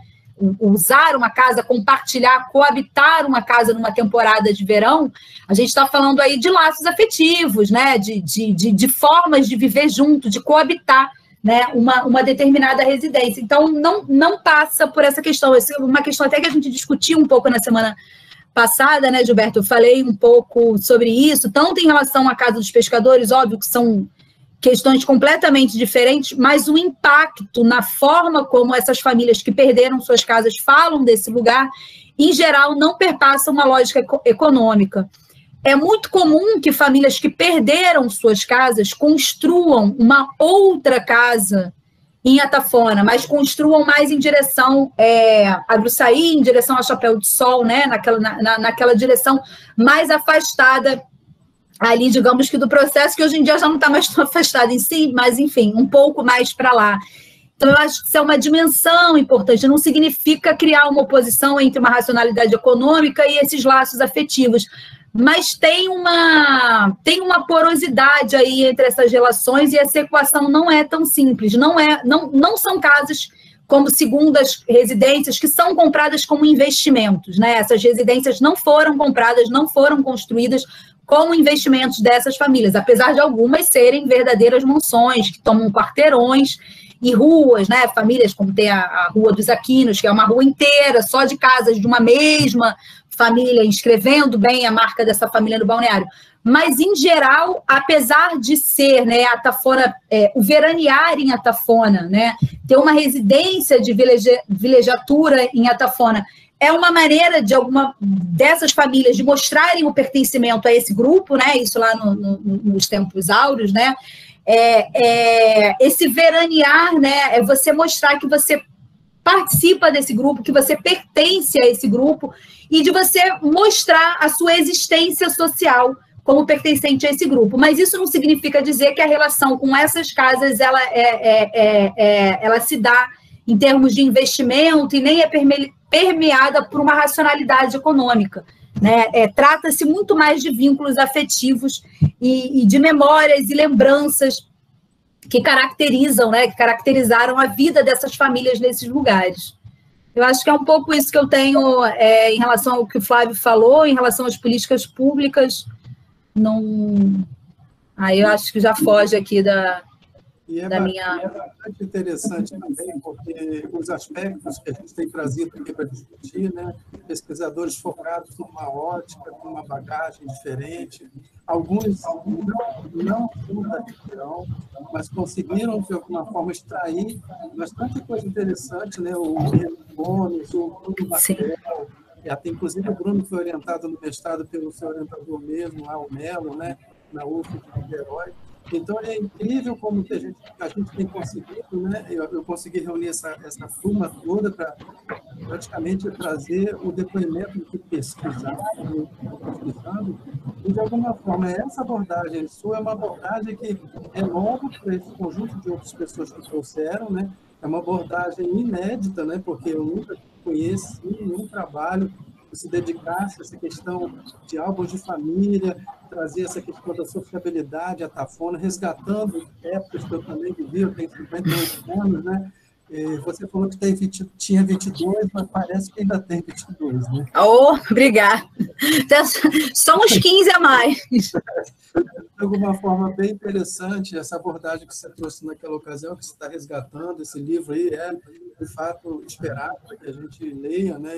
Usar uma casa, compartilhar, coabitar uma casa numa temporada de verão, a gente está falando aí de laços afetivos, né? De formas de viver junto, de coabitar, né? Uma determinada residência. Então, não passa por essa questão. Essa é uma questão até que a gente discutiu um pouco na semana passada, né, Gilberto? Eu falei um pouco sobre isso, tanto em relação à Casa dos Pescadores, óbvio que são questões completamente diferentes, mas o impacto na forma como essas famílias que perderam suas casas falam desse lugar, em geral, não perpassa uma lógica econômica. É muito comum que famílias que perderam suas casas construam uma outra casa em Atafona, mas construam mais em direção a Gruçaí, em direção a Chapéu de Sol, né? naquela direção mais afastada ali, digamos que do processo, que hoje em dia já não está mais tão afastado em si, mas, enfim, um pouco mais para lá. Então, eu acho que isso é uma dimensão importante, não significa criar uma oposição entre uma racionalidade econômica e esses laços afetivos, mas tem uma porosidade aí entre essas relações e essa equação não é tão simples, não são casos como segundas residências que são compradas como investimentos, né? Essas residências não foram compradas, não foram construídas como investimentos dessas famílias, apesar de algumas serem verdadeiras mansões, que tomam quarteirões e ruas, né? Famílias como tem a Rua dos Aquinos, que é uma rua inteira só de casas de uma mesma família, inscrevendo bem a marca dessa família no balneário. Mas, em geral, apesar de ser, né, Atafona, o veranear em Atafona, né, ter uma residência de vilegiatura em Atafona, é uma maneira de alguma dessas famílias de mostrarem o pertencimento a esse grupo, né, isso lá nos tempos áureos, né, esse veranear, né, é você mostrar que você participa desse grupo, que você pertence a esse grupo e de você mostrar a sua existência social como pertencente a esse grupo. Mas isso não significa dizer que a relação com essas casas ela se dá em termos de investimento e nem é permeada por uma racionalidade econômica, né? Trata-se muito mais de vínculos afetivos e de memórias e lembranças que caracterizam, né, que caracterizaram a vida dessas famílias nesses lugares. Eu acho que é um pouco isso que eu tenho em relação ao que o Flávio falou, em relação às políticas públicas. Não... Aí eu acho que já foge aqui da minha... É bastante interessante também, porque os aspectos que a gente tem trazido aqui para discutir, né, pesquisadores focados numa ótica, com uma bagagem diferente, alguns não da região, mas conseguiram, de alguma forma, extrair bastante coisa interessante, né, o Bruno Gomes, o Bruno Martel, até inclusive o Bruno foi orientado no mestrado pelo seu orientador mesmo, lá, o Melo, né, na UF de Niterói. Então, é incrível como que a gente tem conseguido, né? Eu consegui reunir essa turma toda para praticamente trazer o depoimento do que pesquisando, e, de alguma forma, essa abordagem sua é uma abordagem que é nova para esse conjunto de outras pessoas que trouxeram, né? É uma abordagem inédita, né? Porque eu nunca conheci nenhum trabalho que se dedicasse a essa questão de álbuns de família, trazer essa questão da sociabilidade, a Tafona, resgatando épocas que eu também vivi, eu tenho 58 anos, né? Você falou que tinha 22, mas parece que ainda tem 22, né? Oh, obrigada. Só uns 15 a mais. De alguma forma bem interessante essa abordagem que você trouxe naquela ocasião, que você está resgatando. Esse livro aí é, de fato, esperado para que a gente leia, né?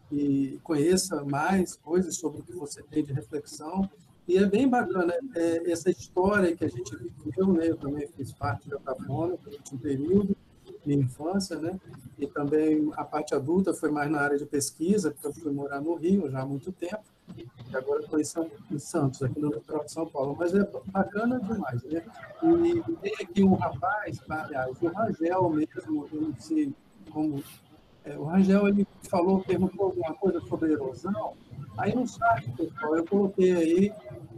E conheça mais coisas sobre o que você tem de reflexão. E é bem bacana essa história que a gente viveu, né? Eu também fiz parte da Tafona durante um período, minha infância, né? E também a parte adulta foi mais na área de pesquisa, porque eu fui morar no Rio já há muito tempo, e agora estou em Santos, aqui no litoral de São Paulo. Mas é bacana demais, né? E tem aqui um rapaz, aliás, o Rangel mesmo, eu não sei como... O Rangel, ele perguntou alguma coisa sobre erosão. Aí no site, pessoal, eu coloquei aí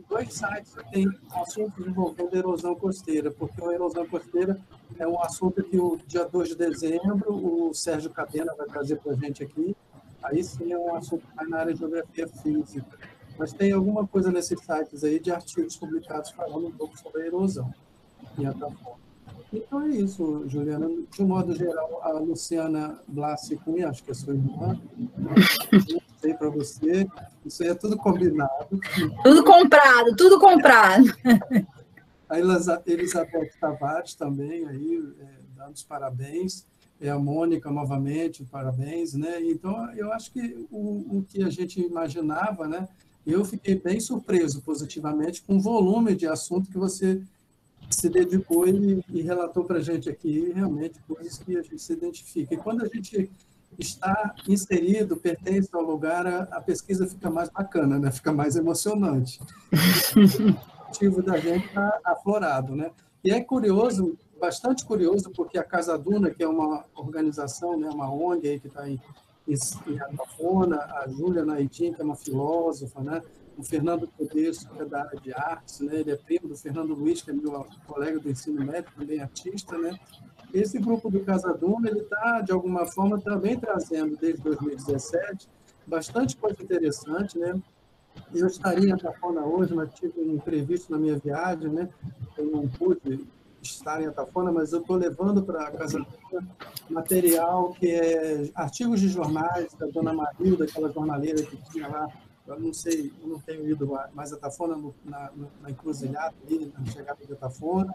2 sites que tem assuntos envolvendo erosão costeira, porque a erosão costeira é um assunto que o dia 2 de dezembro o Sérgio Cadena vai trazer para a gente aqui. Aí sim é um assunto mais na área de geografia física. Mas tem alguma coisa nesses sites aí de artigos publicados falando um pouco sobre a erosão em Atafona. Então é isso, Juliana. De um modo geral, a Luciana Blassi Cunha, acho que é sua irmã, eu sei para você, isso aí é tudo combinado. Tudo comprado. A Elizabeth Tavares também, aí, dando os parabéns. A Mônica, novamente, parabéns. Né? Então, eu acho que o que a gente imaginava, né? Eu fiquei bem surpreso positivamente com o volume de assunto que você se dedicou e relatou para a gente aqui, realmente, coisas que a gente se identifica. E quando a gente está inserido, pertence ao lugar, a pesquisa fica mais bacana, né? Fica mais emocionante. O motivo da gente está aflorado, né? E é curioso, bastante curioso, porque a Casa Duna, que é uma organização, né, uma ONG aí que está em Atafona, a Júlia Naitin, que é uma filósofa, né? o Fernando Tedesco, que é da área de artes, né? Ele é primo do Fernando Luiz, que é meu colega do ensino médio, também artista, né? Esse grupo do Casa Duna, ele está, de alguma forma, também trazendo, desde 2017, bastante coisa interessante, né? Eu estaria em Atafona hoje, mas tive um imprevisto na minha viagem, né? Eu não pude estar em Atafona, mas eu estou levando para a Casa Duna material que é artigos de jornais da dona Marilda, aquela jornaleira que tinha lá. Eu não sei, eu não tenho ido mais a Atafona, na encruzilhada, na chegada de Atafona.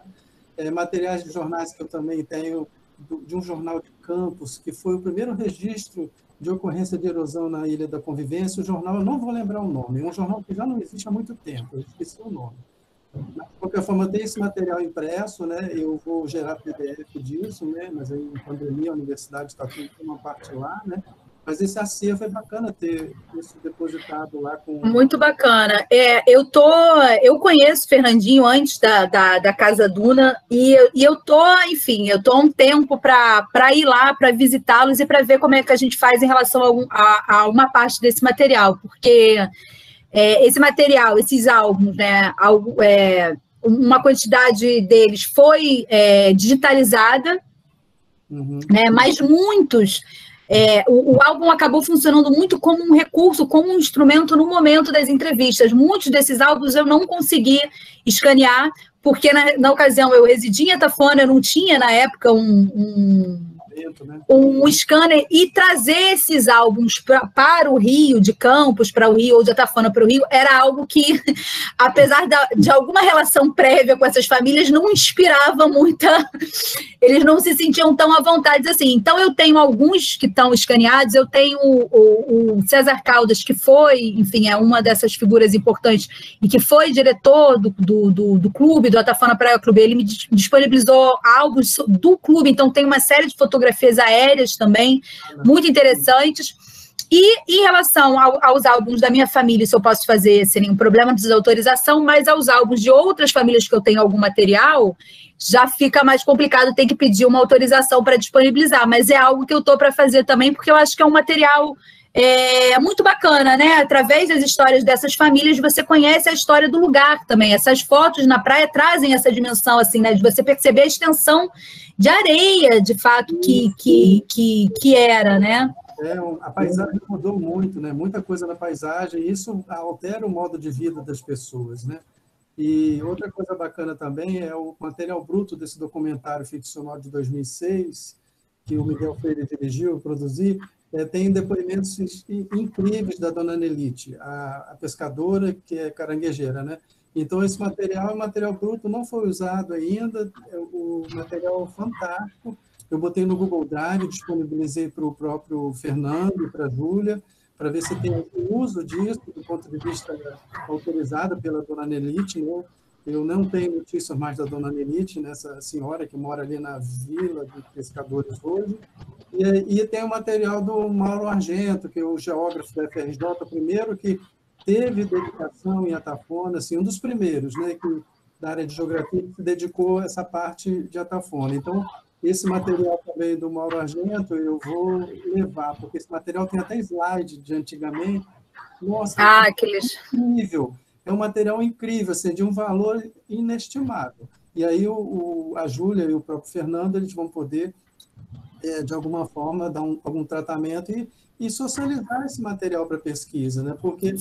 Materiais de jornais que eu também tenho, de um jornal de Campos, que foi o primeiro registro de ocorrência de erosão na Ilha da Convivência. O jornal, eu não vou lembrar o nome, é um jornal que já não existe há muito tempo, eu esqueci o nome. Mas, de qualquer forma, eu tenho esse material impresso, né? Eu vou gerar PDF disso, né? Mas aí, em pandemia, a universidade está tudo uma parte lá, né? Mas esse acervo é bacana ter isso depositado lá com... Muito bacana. Eu conheço o Fernandinho antes da Casa Duna e eu tô há um tempo para ir lá, para visitá-los e para ver como é que a gente faz em relação a uma parte desse material, porque esse material, esses álbuns, né, uma quantidade deles foi digitalizada, né, mas muitos... o álbum acabou funcionando muito como um recurso, como um instrumento no momento das entrevistas. Muitos desses álbuns eu não consegui escanear, porque na ocasião eu residia em Atafona, eu não tinha na época um scanner, e trazer esses álbuns para o Rio, de Campos para o Rio, ou de Atafona para o Rio, era algo que, apesar de alguma relação prévia com essas famílias, não inspirava muita... Eles não se sentiam tão à vontade assim. Então, eu tenho alguns que estão escaneados, eu tenho o César Caldas, que foi, enfim, é uma dessas figuras importantes, e que foi diretor do clube, do Atafona Praia Clube. Ele me disponibilizou álbuns do clube, então tem uma série de fotografias aéreas também, muito interessantes. E em relação aos álbuns da minha família, isso eu posso fazer sem nenhum problema, não precisa de autorização, mas aos álbuns de outras famílias que eu tenho algum material, já fica mais complicado, tem que pedir uma autorização para disponibilizar, mas é algo que eu estou para fazer também, porque eu acho que é um material muito bacana, né? Através das histórias dessas famílias, você conhece a história do lugar também. Essas fotos na praia trazem essa dimensão, assim, né? De você perceber a extensão de areia, de fato, que era, né? A paisagem mudou muito, né? Muita coisa na paisagem, e isso altera o modo de vida das pessoas, né? E outra coisa bacana também é o material bruto desse documentário ficcional de 2006, que o Miguel Freire dirigiu, produziu. Tem depoimentos incríveis da dona Nelite, a pescadora que é caranguejeira, né? Então, esse material é um material bruto, não foi usado ainda, o material é fantástico. Eu botei no Google Drive, disponibilizei para o próprio Fernando e para a Júlia, para ver se tem uso disso, do ponto de vista autorizado pela dona Nelite, né? Eu não tenho notícias mais da dona Nelite, nessa senhora que mora ali na Vila de Pescadores hoje. E tem o material do Mauro Argento, que é o geógrafo da FRJ, o primeiro que teve dedicação em Atafona, assim, um dos primeiros, né, da área de geografia, que se dedicou a essa parte de Atafona. Então, esse material também do Mauro Argento eu vou levar, porque esse material tem até slide de antigamente. Nossa, incrível! É um material incrível, assim, de um valor inestimável. E aí a Júlia e o próprio Fernando, eles vão poder, de alguma forma, dar algum tratamento e socializar esse material para pesquisa, né? Porque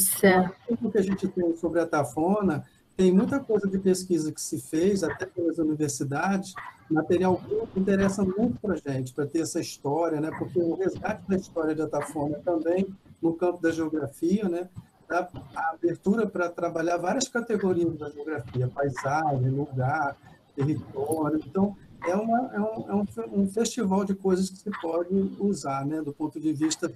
o que a gente tem sobre a Atafona, tem muita coisa de pesquisa que se fez, até pelas universidades, material que interessa muito para a gente, para ter essa história, né? Porque o resgate da história de Atafona também, no campo da geografia, né? Dá a abertura para trabalhar várias categorias da geografia, paisagem, lugar, território. Então, é um festival de coisas que se pode usar, né? Do ponto de vista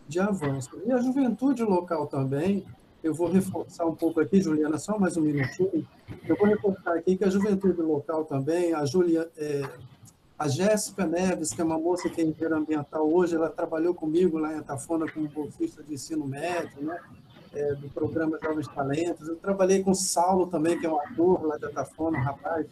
de avanço. E a juventude local também, eu vou reforçar um pouco aqui, Juliana, só mais um minutinho. Eu vou reforçar aqui que a juventude local também, a Jéssica Neves, que é uma moça que é engenheira ambiental hoje, ela trabalhou comigo lá em Atafona como bolsista de ensino médio, né? Do programa Jovens Talentos. Eu trabalhei com o Saulo também, que é um ator lá de Atafona, um rapaz,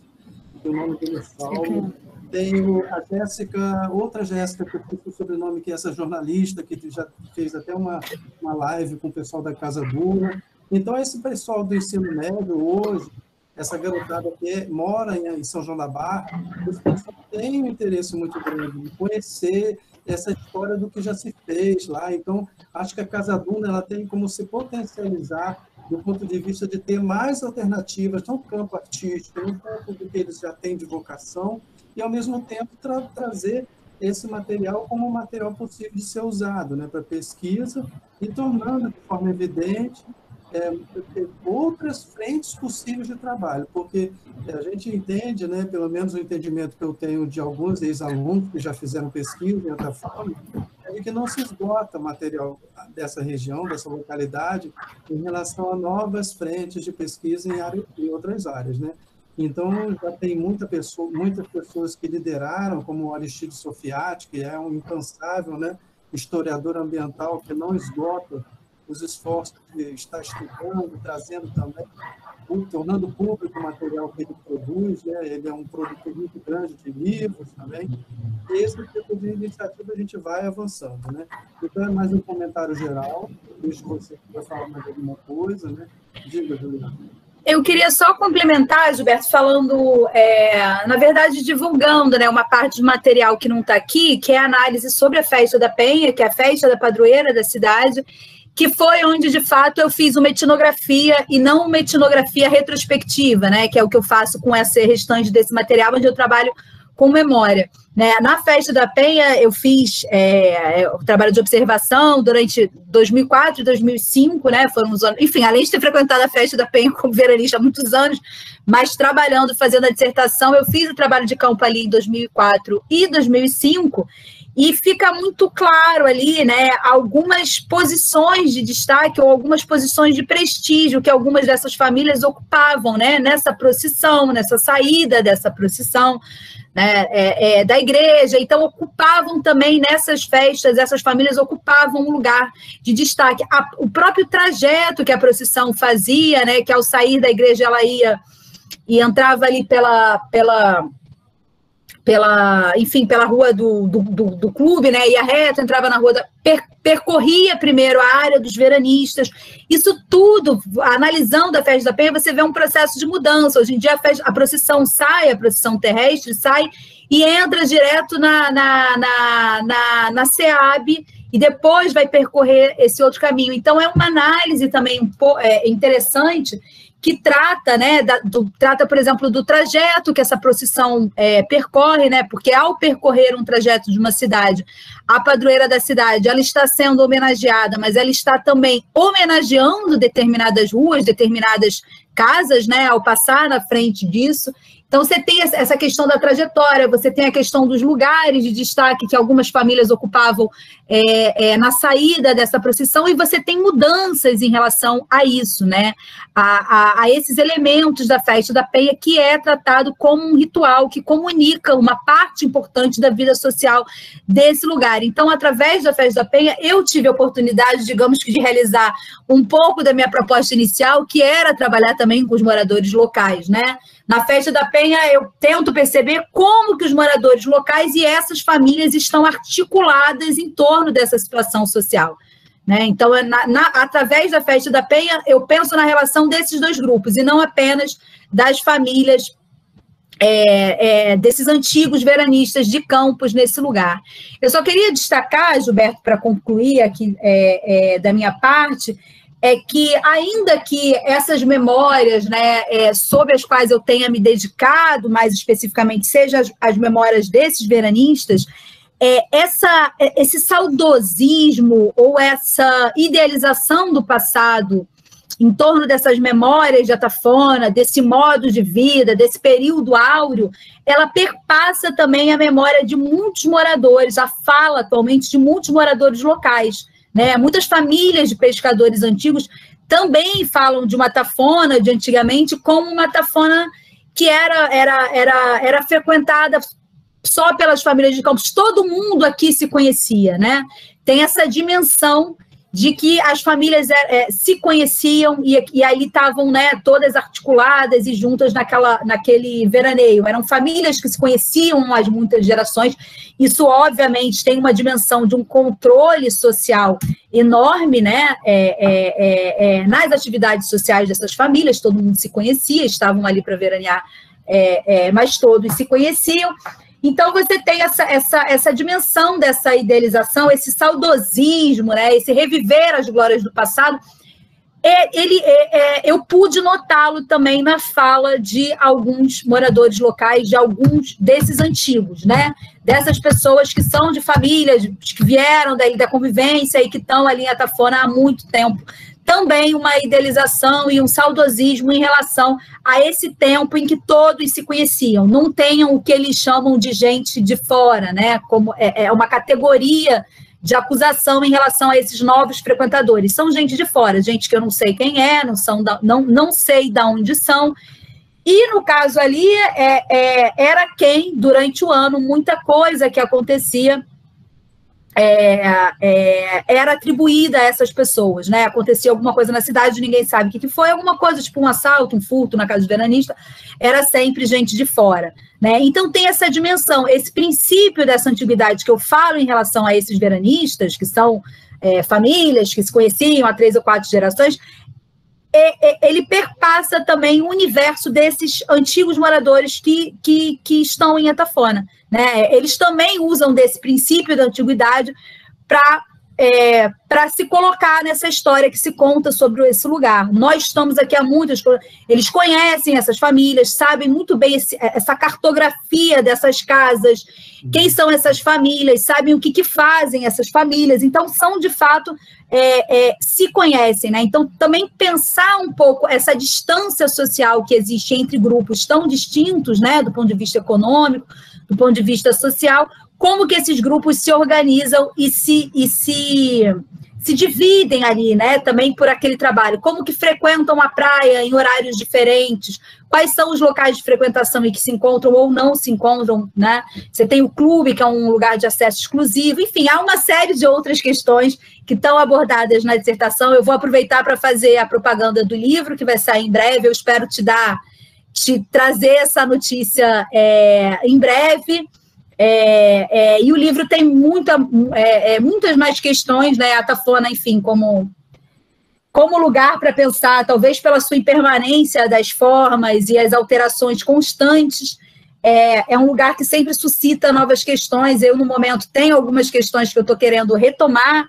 que o nome dele é Saulo. Tenho a Jéssica, outra Jéssica, que eu fiz o sobrenome, que é essa jornalista, que já fez até uma live com o pessoal da Casa Duna. Então, esse pessoal do ensino médio hoje, essa garotada que mora em São João da Barra, os pessoal têm um interesse muito grande em conhecer essa história do que já se fez lá. Então, acho que a Casa Duna ela tem como se potencializar do ponto de vista de ter mais alternativas no campo artístico, no campo do que eles já têm de vocação, e, ao mesmo tempo, trazer esse material como um material possível de ser usado, né, para pesquisa, e tornando de forma evidente outras frentes possíveis de trabalho, porque a gente entende, né, pelo menos o entendimento que eu tenho de alguns ex-alunos que já fizeram pesquisa em outra forma, é que não se esgota material dessa região, dessa localidade, em relação a novas frentes de pesquisa em outras áreas, né? Então, já tem muitas pessoas que lideraram, como o Aristides Sofiati, que é um incansável, né, historiador ambiental que não esgota os esforços de estar estudando, trazendo também, tornando público o material que ele produz, né? Ele é um produtor muito grande de livros também, e esse tipo de iniciativa a gente vai avançando, né? Então, é mais um comentário geral, deixo você para falar mais alguma coisa, né? Diga, Juliana. Eu queria só complementar, Gilberto, falando, na verdade, divulgando, né, uma parte do material que não está aqui, que é a análise sobre a Festa da Penha, que é a festa da padroeira da cidade, que foi onde, de fato, eu fiz uma etnografia e não uma etnografia retrospectiva, né, que é o que eu faço com esse restante desse material, onde eu trabalho com memória. Né? Na Festa da Penha, eu fiz o trabalho de observação durante 2004 e 2005, né? Foram os anos, enfim, além de ter frequentado a Festa da Penha como veranista há muitos anos, mas trabalhando, fazendo a dissertação, eu fiz o trabalho de campo ali em 2004 e 2005, e fica muito claro ali, né, algumas posições de destaque ou algumas posições de prestígio que algumas dessas famílias ocupavam, né, nessa procissão, nessa saída dessa procissão, né, da igreja. Então, ocupavam também nessas festas, essas famílias ocupavam um lugar de destaque. O próprio trajeto que a procissão fazia, né, que ao sair da igreja ela ia e entrava ali pela rua do clube, né, ia reto, entrava na rua, percorria primeiro a área dos veranistas. Isso tudo, analisando a Festa da Penha, você vê um processo de mudança. Hoje em dia a procissão sai, a procissão terrestre sai e entra direto na SEAB e depois vai percorrer esse outro caminho. Então, é uma análise também interessante que trata, né, trata, por exemplo, do trajeto que essa procissão percorre, né, porque ao percorrer um trajeto de uma cidade, a padroeira da cidade, ela está sendo homenageada, mas ela está também homenageando determinadas ruas, determinadas casas, né, ao passar na frente disso. Então, você tem essa questão da trajetória, você tem a questão dos lugares de destaque que algumas famílias ocupavam na saída dessa procissão, e você tem mudanças em relação a isso, né? A esses elementos da Festa da Penha, que é tratado como um ritual que comunica uma parte importante da vida social desse lugar. Então, através da Festa da Penha, eu tive a oportunidade, digamos que, de realizar um pouco da minha proposta inicial, que era trabalhar também com os moradores locais, né? Na Festa da Penha, eu tento perceber como que os moradores locais e essas famílias estão articuladas em torno dessa situação social, né? Então, através da Festa da Penha, eu penso na relação desses dois grupos, e não apenas das famílias desses antigos veranistas de Campos nesse lugar. Eu só queria destacar, Gilberto, para concluir aqui da minha parte, é que, ainda que essas memórias, né, sobre as quais eu tenha me dedicado, mais especificamente, sejam as memórias desses veranistas, esse saudosismo ou essa idealização do passado em torno dessas memórias de Atafona, desse modo de vida, desse período áureo, ela perpassa também a memória de muitos moradores, a fala atualmente de muitos moradores locais, né? Muitas famílias de pescadores antigos também falam de uma Atafona de antigamente como uma Atafona que era frequentada só pelas famílias de Campos. Todo mundo aqui se conhecia, né? Tem essa dimensão de que as famílias se conheciam e ali estavam, né, todas articuladas e juntas naquele veraneio. Eram famílias que se conheciam há muitas gerações. Isso, obviamente, tem uma dimensão de um controle social enorme, né, nas atividades sociais dessas famílias, todo mundo se conhecia, estavam ali para veranear, mas todos se conheciam. Então, você tem essa dimensão dessa idealização, esse saudosismo, né, esse reviver as glórias do passado. Eu pude notá-lo também na fala de alguns moradores locais, de alguns desses antigos, né? Dessas pessoas que são de famílias, que vieram da convivência e que estão ali em Atafona há muito tempo. Também uma idealização e um saudosismo em relação a esse tempo em que todos se conheciam. Não tenham o que eles chamam de gente de fora, né? Como é uma categoria de acusação em relação a esses novos frequentadores. São gente de fora, gente que eu não sei quem é, não sei de onde são. E, no caso ali, era quem, durante o ano, muita coisa que acontecia era atribuída a essas pessoas, né? Acontecia alguma coisa na cidade, ninguém sabe o que foi, alguma coisa tipo um assalto, um furto na casa do veranista, era sempre gente de fora, né? Então tem essa dimensão, esse princípio dessa antiguidade que eu falo em relação a esses veranistas, que são famílias que se conheciam há 3 ou 4 gerações, ele perpassa também o universo desses antigos moradores que estão em Atafona, né? Eles também usam desse princípio da antiguidade para se colocar nessa história que se conta sobre esse lugar. Nós estamos aqui há muitos... Eles conhecem essas famílias, sabem muito bem essa cartografia dessas casas, quem são essas famílias, sabem o que fazem essas famílias. Então, são, de fato, se conhecem, né? Então, também pensar um pouco essa distância social que existe entre grupos tão distintos, né? Do ponto de vista econômico, do ponto de vista social, como que esses grupos se organizam e se dividem ali, né, também por aquele trabalho, como que frequentam a praia em horários diferentes, quais são os locais de frequentação e que se encontram ou não se encontram, né? Você tem o clube, que é um lugar de acesso exclusivo, enfim, há uma série de outras questões que estão abordadas na dissertação. Eu vou aproveitar para fazer a propaganda do livro, que vai sair em breve, eu espero te trazer essa notícia em breve. E o livro tem muitas mais questões, né? Atafona, enfim, como lugar para pensar, talvez pela sua impermanência das formas e as alterações constantes, é um lugar que sempre suscita novas questões. Eu, no momento, tenho algumas questões que eu estou querendo retomar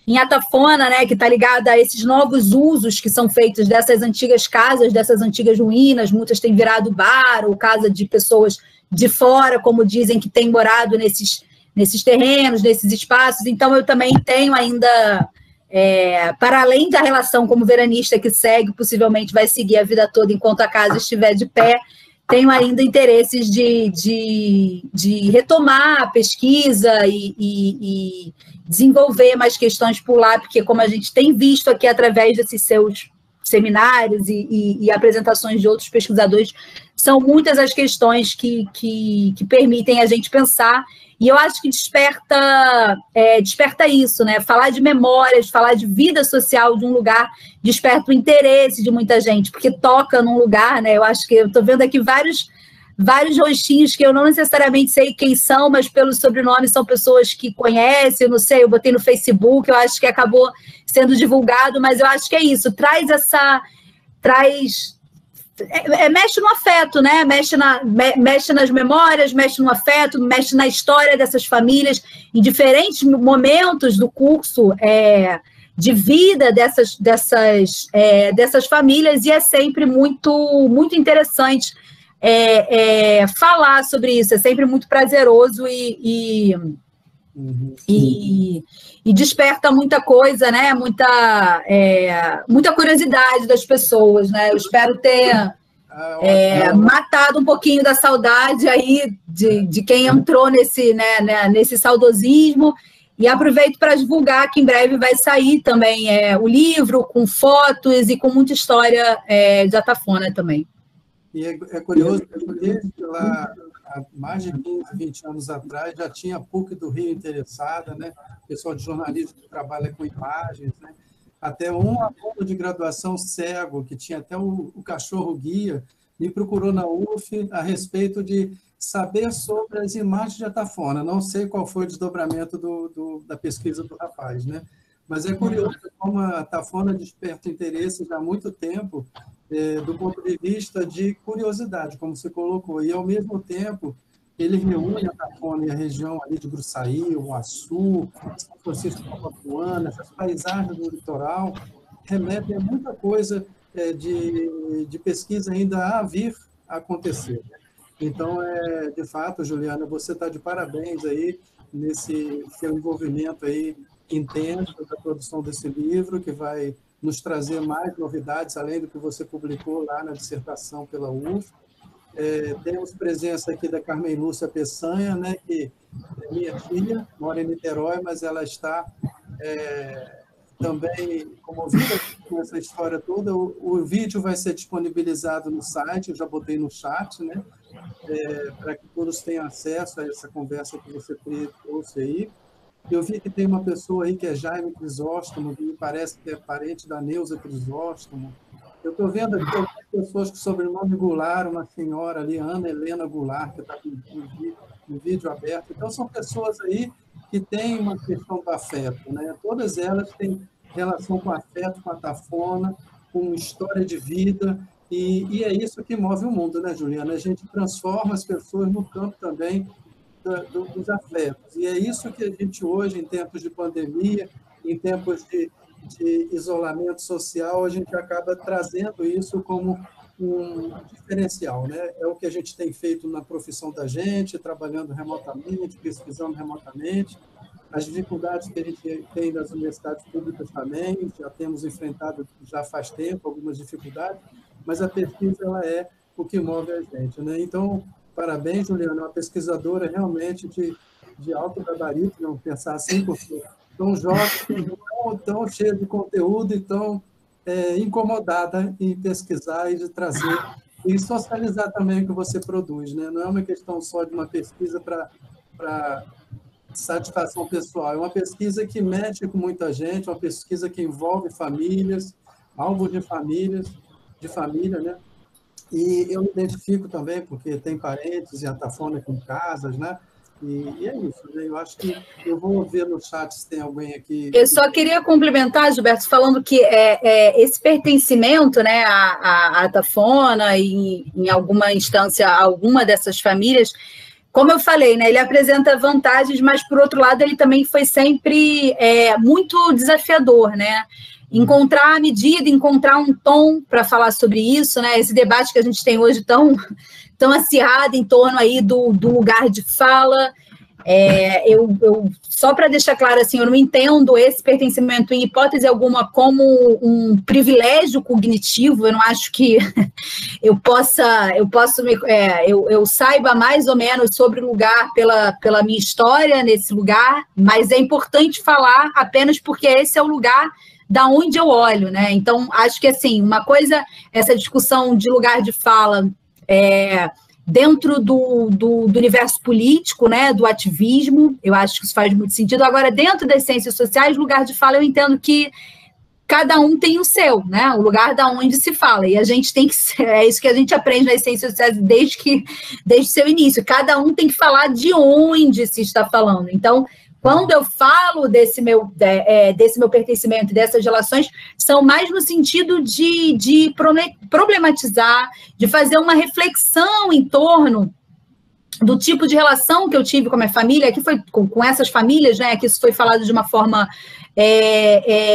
em Atafona, né, que está ligada a esses novos usos que são feitos dessas antigas casas, dessas antigas ruínas. Muitas têm virado bar ou casa de pessoas de fora, como dizem, que têm morado nesses terrenos, nesses espaços. Então, eu também tenho ainda, para além da relação como veranista que segue, possivelmente vai seguir a vida toda enquanto a casa estiver de pé, tenho ainda interesses de retomar a pesquisa e desenvolver mais questões por lá, porque, como a gente tem visto aqui através desses seus seminários e apresentações de outros pesquisadores, são muitas as questões que permitem a gente pensar, e eu acho que desperta isso, né? Falar de memórias, falar de vida social de um lugar, desperta o interesse de muita gente, porque toca num lugar, né? Eu acho que eu estou vendo aqui vários rostinhos que eu não necessariamente sei quem são, mas pelo sobrenome são pessoas que conhecem, eu não sei, eu botei no Facebook, eu acho que acabou sendo divulgado, mas eu acho que é isso, mexe no afeto, né? Mexe nas memórias, mexe no afeto, mexe na história dessas famílias, em diferentes momentos do curso de vida dessas famílias, e é sempre muito, muito interessante falar sobre isso, é sempre muito prazeroso e desperta muita coisa, né? Muita curiosidade das pessoas, né? Eu espero ter matado um pouquinho da saudade aí de quem entrou nesse saudosismo, e aproveito para divulgar que em breve vai sair também o livro com fotos e com muita história de Atafona também. E é curioso, porque lá, há mais de 15, 20 anos atrás, já tinha a PUC do Rio interessada, né? O pessoal de jornalismo que trabalha com imagens, né? Até um aluno de graduação cego, que tinha até o cachorro-guia, me procurou na UF a respeito de saber sobre as imagens de Atafona. Não sei qual foi o desdobramento da pesquisa do rapaz, né? Mas é curioso como a Atafona desperta interesse já há muito tempo, do ponto de vista de curiosidade, como você colocou, e, ao mesmo tempo, ele reúne a Atafona e a região ali de Gruçaí, o Açu, São Francisco de Papuana, essas paisagens do litoral, remetem a muita coisa de pesquisa ainda a vir a acontecer. Então, de fato, Juliana, você está de parabéns aí nesse seu envolvimento aí intenso da produção desse livro, que vai nos trazer mais novidades, além do que você publicou lá na dissertação pela UF. Temos presença aqui da Carmen Lúcia Peçanha, né, que é minha filha, mora em Niterói, mas ela está também comovida com essa história toda. O vídeo vai ser disponibilizado no site, eu já botei no chat, né, para que todos tenham acesso a essa conversa que você trouxe aí. Eu vi que tem uma pessoa aí que é Jaime Crisóstomo, que me parece que é parente da Neuza Crisóstomo. Eu estou vendo aqui algumas pessoas com sobrenome Goulart, uma senhora ali, Ana Helena Goulart, que está com o vídeo aberto. Então, são pessoas aí que têm uma questão do afeto, né? Todas elas têm relação com afeto, com a Atafona, com história de vida, e é isso que move o mundo, né, Juliana? A gente transforma as pessoas no campo também dos afetos. E é isso que a gente hoje, em tempos de pandemia, em tempos de isolamento social, a gente acaba trazendo isso como um diferencial, né? É o que a gente tem feito na profissão da gente, trabalhando remotamente, pesquisando remotamente, as dificuldades que a gente tem nas universidades públicas também, já temos enfrentado já faz tempo algumas dificuldades, mas a pesquisa ela é o que move a gente, né? Então, parabéns, Juliana, uma pesquisadora realmente de alto gabarito, não pensar assim, porque tão jovem, tão cheia de conteúdo e tão incomodada em pesquisar e de trazer e socializar também o que você produz, né? Não é uma questão só de uma pesquisa para satisfação pessoal, é uma pesquisa que mexe com muita gente, uma pesquisa que envolve famílias, alvos de família, né? E eu me identifico também, porque tem parentes em Atafona com casas, né? E é isso, né? Eu acho que eu vou ver no chat se tem alguém aqui. Eu só queria complementar, Gilberto, falando que esse pertencimento, né, à Atafona e, em alguma instância, a alguma dessas famílias, como eu falei, né, ele apresenta vantagens, mas, por outro lado, ele também foi sempre muito desafiador, né? Encontrar a medida, encontrar um tom para falar sobre isso, né? Esse debate que a gente tem hoje tão acirrado em torno aí do lugar de fala. Só para deixar claro, assim, eu não entendo esse pertencimento em hipótese alguma como um privilégio cognitivo. Eu não acho que eu saiba mais ou menos sobre o lugar pela minha história nesse lugar, mas é importante falar apenas porque esse é o lugar da onde eu olho, né? Então, acho que, assim, uma coisa, essa discussão de lugar de fala dentro do universo político, né, do ativismo, eu acho que isso faz muito sentido. Agora, dentro das ciências sociais, lugar de fala, eu entendo que cada um tem o seu, né, o lugar da onde se fala, e a gente tem que, é isso que a gente aprende nas ciências sociais desde o seu início, cada um tem que falar de onde se está falando. Então, quando eu falo desse meu pertencimento, dessas relações, são mais no sentido de problematizar, de fazer uma reflexão em torno do tipo de relação que eu tive com a minha família, que foi com essas famílias, né, que isso foi falado de uma forma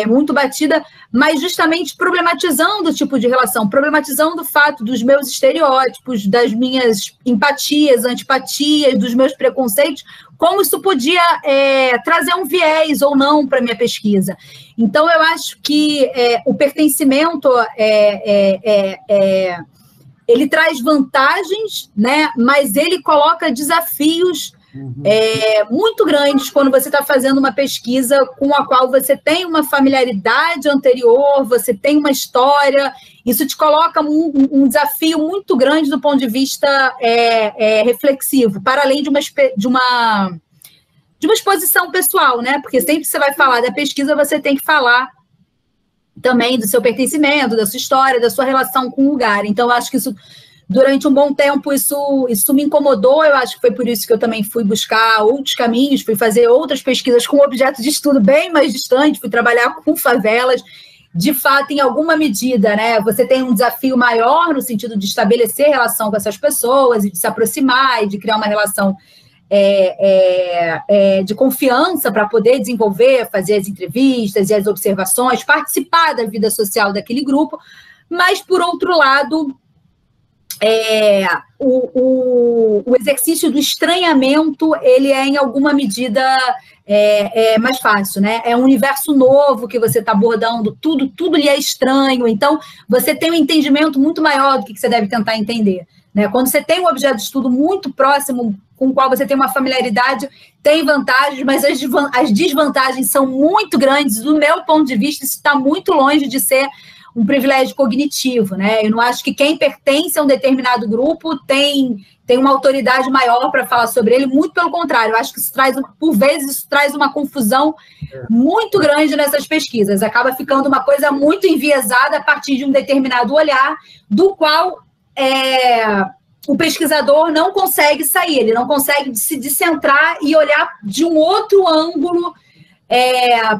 muito batida, mas justamente problematizando o tipo de relação, problematizando o fato dos meus estereótipos, das minhas empatias, antipatias, dos meus preconceitos, como isso podia trazer um viés ou não para a minha pesquisa. Então, eu acho que o pertencimento ele traz vantagens, né? Mas ele coloca desafios muito grandes quando você está fazendo uma pesquisa com a qual você tem uma familiaridade anterior, você tem uma história. Isso te coloca um desafio muito grande do ponto de vista reflexivo, para além de uma exposição pessoal, né? Porque sempre que você vai falar da pesquisa, você tem que falar também do seu pertencimento, da sua história, da sua relação com o lugar. Então, eu acho que isso Durante um bom tempo, isso me incomodou. Eu acho que foi por isso que eu também fui buscar outros caminhos, fui fazer outras pesquisas com objeto de estudo bem mais distante, fui trabalhar com favelas. De fato, em alguma medida, né, você tem um desafio maior no sentido de estabelecer relação com essas pessoas e de se aproximar e de criar uma relação de confiança para poder desenvolver, fazer as entrevistas e as observações, participar da vida social daquele grupo. Mas, por outro lado, o exercício do estranhamento, ele é, em alguma medida, mais fácil, né? É um universo novo que você está abordando, tudo lhe é estranho, então você tem um entendimento muito maior do que você deve tentar entender, né? Quando você tem um objeto de estudo muito próximo, com o qual você tem uma familiaridade, tem vantagens, mas as desvantagens são muito grandes. Do meu ponto de vista, isso está muito longe de ser um privilégio cognitivo, né? Eu não acho que quem pertence a um determinado grupo tem uma autoridade maior para falar sobre ele, muito pelo contrário. Eu acho que por vezes, isso traz uma confusão muito grande nessas pesquisas. Acaba ficando uma coisa muito enviesada a partir de um determinado olhar, do qual o pesquisador não consegue sair, ele não consegue se descentrar e olhar de um outro ângulo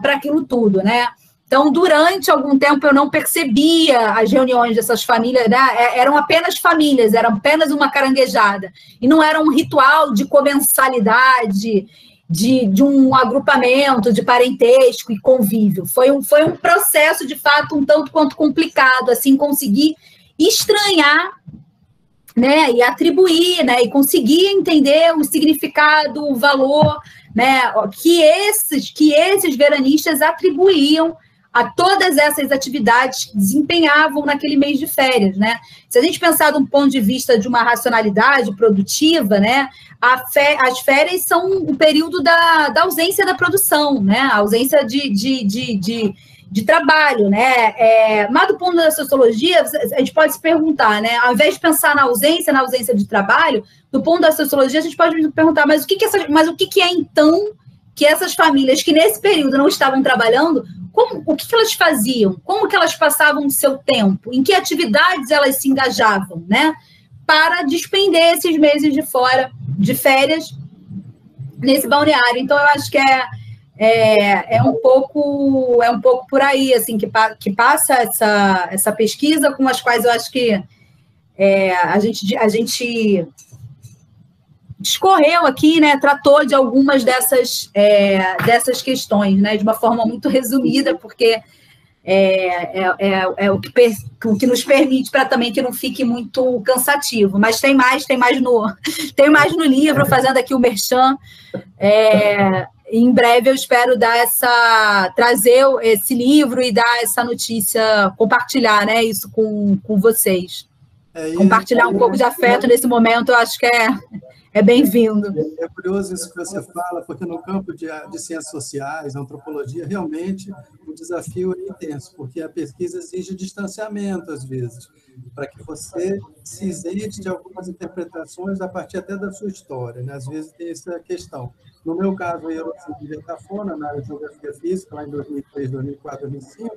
para aquilo tudo, né? Então, durante algum tempo, eu não percebia as reuniões dessas famílias, né? Eram apenas famílias, era apenas uma caranguejada. E não era um ritual de comensalidade, de um agrupamento, de parentesco e convívio. Foi um processo, de fato, um tanto quanto complicado, assim, conseguir estranhar, né, e atribuir, né, e conseguir entender o significado, o valor, né, que esses veranistas atribuíam a todas essas atividades que desempenhavam naquele mês de férias, né? Se a gente pensar de um ponto de vista de uma racionalidade produtiva, né, as férias são o período da ausência da produção, né, a ausência de trabalho, né? Mas do ponto da sociologia, a gente pode se perguntar, né? Ao invés de pensar na ausência de trabalho, do ponto da sociologia, a gente pode perguntar, mas o que é então que essas famílias que nesse período não estavam trabalhando, o que elas faziam? Como que elas passavam o seu tempo? Em que atividades elas se engajavam, né? Para despender esses meses de férias nesse balneário. Então, eu acho que é um pouco por aí, assim, que passa essa pesquisa, com as quais eu acho que a gente discorreu aqui, né, tratou de algumas dessas questões, né, de uma forma muito resumida, porque o que nos permite para também que não fique muito cansativo. Mas tem mais no livro, fazendo aqui o merchan. Em breve eu espero trazer esse livro e dar essa notícia, compartilhar, né, isso com vocês. Compartilhar um pouco de afeto nesse momento, eu acho que é bem-vindo. É curioso isso que você fala, porque no campo de ciências sociais, antropologia, realmente o desafio é intenso, porque a pesquisa exige distanciamento, às vezes, para que você se isente de algumas interpretações a partir até da sua história, né? Às vezes tem essa questão. No meu caso, eu fui de Metafona, na área de Geografia Física, lá em 2003, 2004, 2005,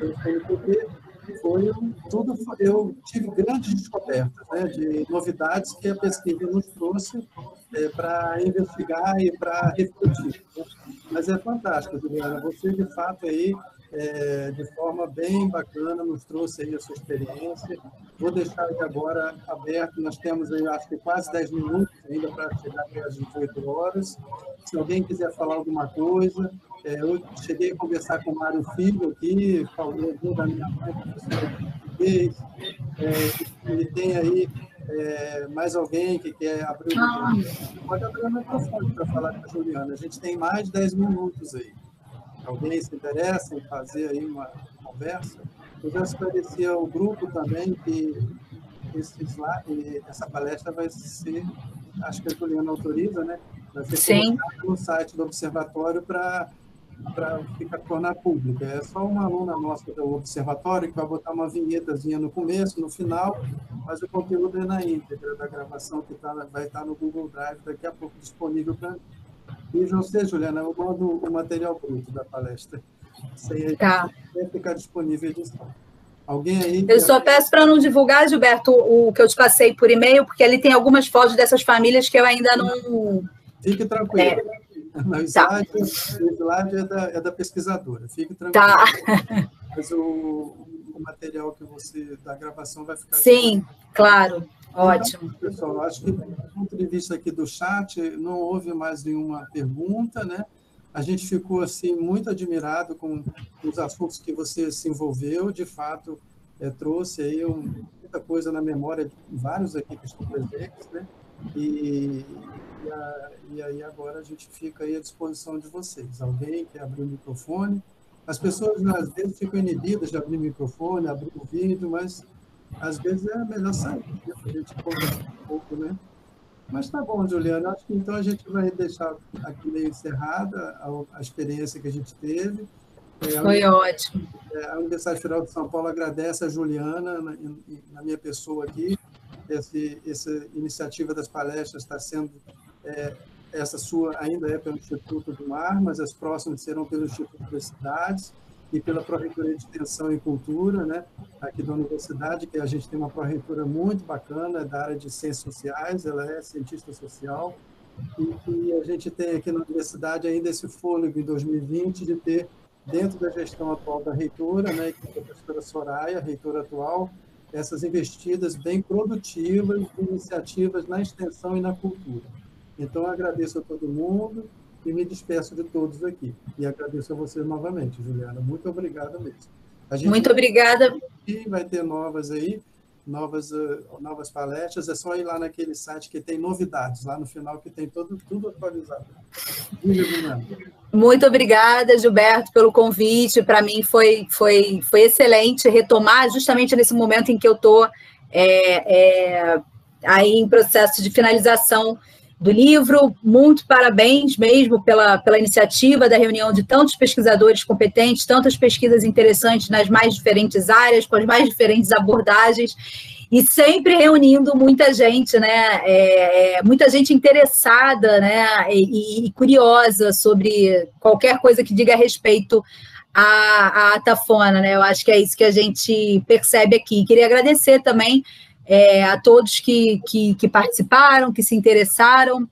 eu fui no PP, eu tive grandes descobertas, né, de novidades que a pesquisa nos trouxe para investigar e para refletir. Né? Mas é fantástico, Juliana, você de fato aí, de forma bem bacana, nos trouxe aí a sua experiência. Vou deixar aí agora aberto, nós temos aí, acho que quase 10 minutos ainda para chegar até às 18 horas. Se alguém quiser falar alguma coisa, eu cheguei a conversar com o Mário Filho aqui, falou da minha mãe, professora de português, e tem aí mais alguém que quer abrir o microfone. Pode abrir o microfone para falar com a Juliana. A gente tem mais de 10 minutos aí. Alguém se interessa em fazer aí uma conversa? Eu já esclareci ao grupo também que essa palestra vai ser, acho que a Juliana autoriza, né? Vai ser colocada no site do Observatório para tornar pública. É só uma aluna nossa do Observatório que vai botar uma vinhetazinha no começo, no final, mas o conteúdo é na íntegra da gravação que vai estar no Google Drive daqui a pouco disponível para mim. E você, Juliana, eu mando o material bruto da palestra. Sem ficar disponível a edição. Alguém aí... Eu só peço para não divulgar, Gilberto, o que eu te passei por e-mail, porque ali tem algumas fotos dessas famílias que eu ainda não... Fique tranquilo. O slide é da pesquisadora. Fique tranquilo. Tá. Mas o material que você... da gravação vai ficar... Sim, claro. Ótimo. Então, pessoal, acho que, do ponto de vista aqui do chat, não houve mais nenhuma pergunta, né? A gente ficou, assim, muito admirado com os assuntos que você se envolveu, de fato, trouxe aí muita coisa na memória de vários aqui que estão presentes, né? E aí agora a gente fica aí à disposição de vocês. Alguém quer abrir o microfone? As pessoas, às vezes, ficam inibidas de abrir o microfone, abrir o vídeo, mas, às vezes, é melhor sair, né? Para a gente conversar um pouco, né? Mas tá bom, Juliana. Acho que então a gente vai deixar aqui meio encerrada a experiência que a gente teve. Foi ótimo. A Universidade Federal de São Paulo agradece a Juliana, na minha pessoa aqui. Essa iniciativa das palestras está sendo... essa sua ainda é pelo Instituto do Mar, mas as próximas serão pelo Instituto das Cidades e pela Pró-Reitoria de Extensão e Cultura, né, aqui da universidade, que a gente tem uma pró-reitora muito bacana, da área de Ciências Sociais, ela é cientista social, e a gente tem aqui na universidade ainda esse fôlego em 2020 de ter, dentro da gestão atual da reitora, né, que é a professora Soraya, a reitora atual, essas investidas bem produtivas de iniciativas na extensão e na cultura. Então, eu agradeço a todo mundo e me despeço de todos aqui. E agradeço a você novamente, Juliana. Muito obrigado mesmo. Muito obrigada. Vai ter novas aí, novas palestras. É só ir lá naquele site que tem novidades, lá no final, que tem tudo atualizado. Juliana. Muito obrigada, Gilberto, pelo convite. Para mim foi excelente retomar justamente nesse momento em que eu estou aí em processo de finalização do livro. Muito parabéns mesmo pela iniciativa da reunião de tantos pesquisadores competentes, tantas pesquisas interessantes nas mais diferentes áreas, com as mais diferentes abordagens, e sempre reunindo muita gente, né? Muita gente interessada, né? E curiosa sobre qualquer coisa que diga a respeito à Atafona, né? Eu acho que é isso que a gente percebe aqui. Queria agradecer também a todos que participaram, que se interessaram,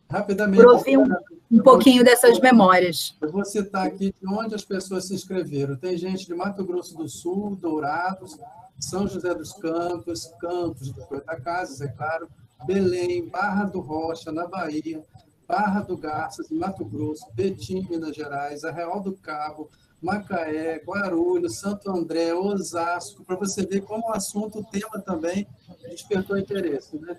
rapidamente, por ouvir um pouquinho dessas memórias. Eu vou citar aqui de onde as pessoas se inscreveram. Tem gente de Mato Grosso do Sul, Dourados, São José dos Campos, Campos dos Goitacazes, é claro, Belém, Barra do Rocha, na Bahia, Barra do Garças, em Mato Grosso, Betim, Minas Gerais, Arraial do Cabo, Macaé, Guarulhos, Santo André, Osasco, para você ver como o assunto, o tema também despertou interesse, né?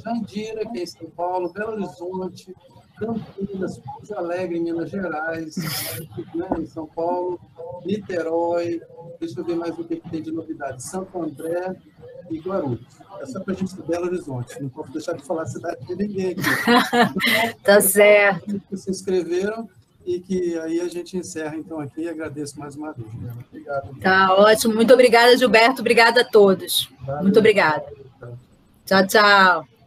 Jandira, que é em São Paulo, Belo Horizonte, Campinas, Porto Alegre, em Minas Gerais, né, em São Paulo, Niterói, deixa eu ver mais o que tem de novidade, Santo André e Guarulhos. É só para a gente ir Belo Horizonte, não posso deixar de falar a cidade de ninguém aqui. Tá certo. Que se inscreveram e que aí a gente encerra, então, aqui e agradeço mais uma vez. Né? Obrigado. Tá ótimo. Muito obrigada, Gilberto. Obrigada a todos. Valeu. Muito obrigada. Tchau, tchau.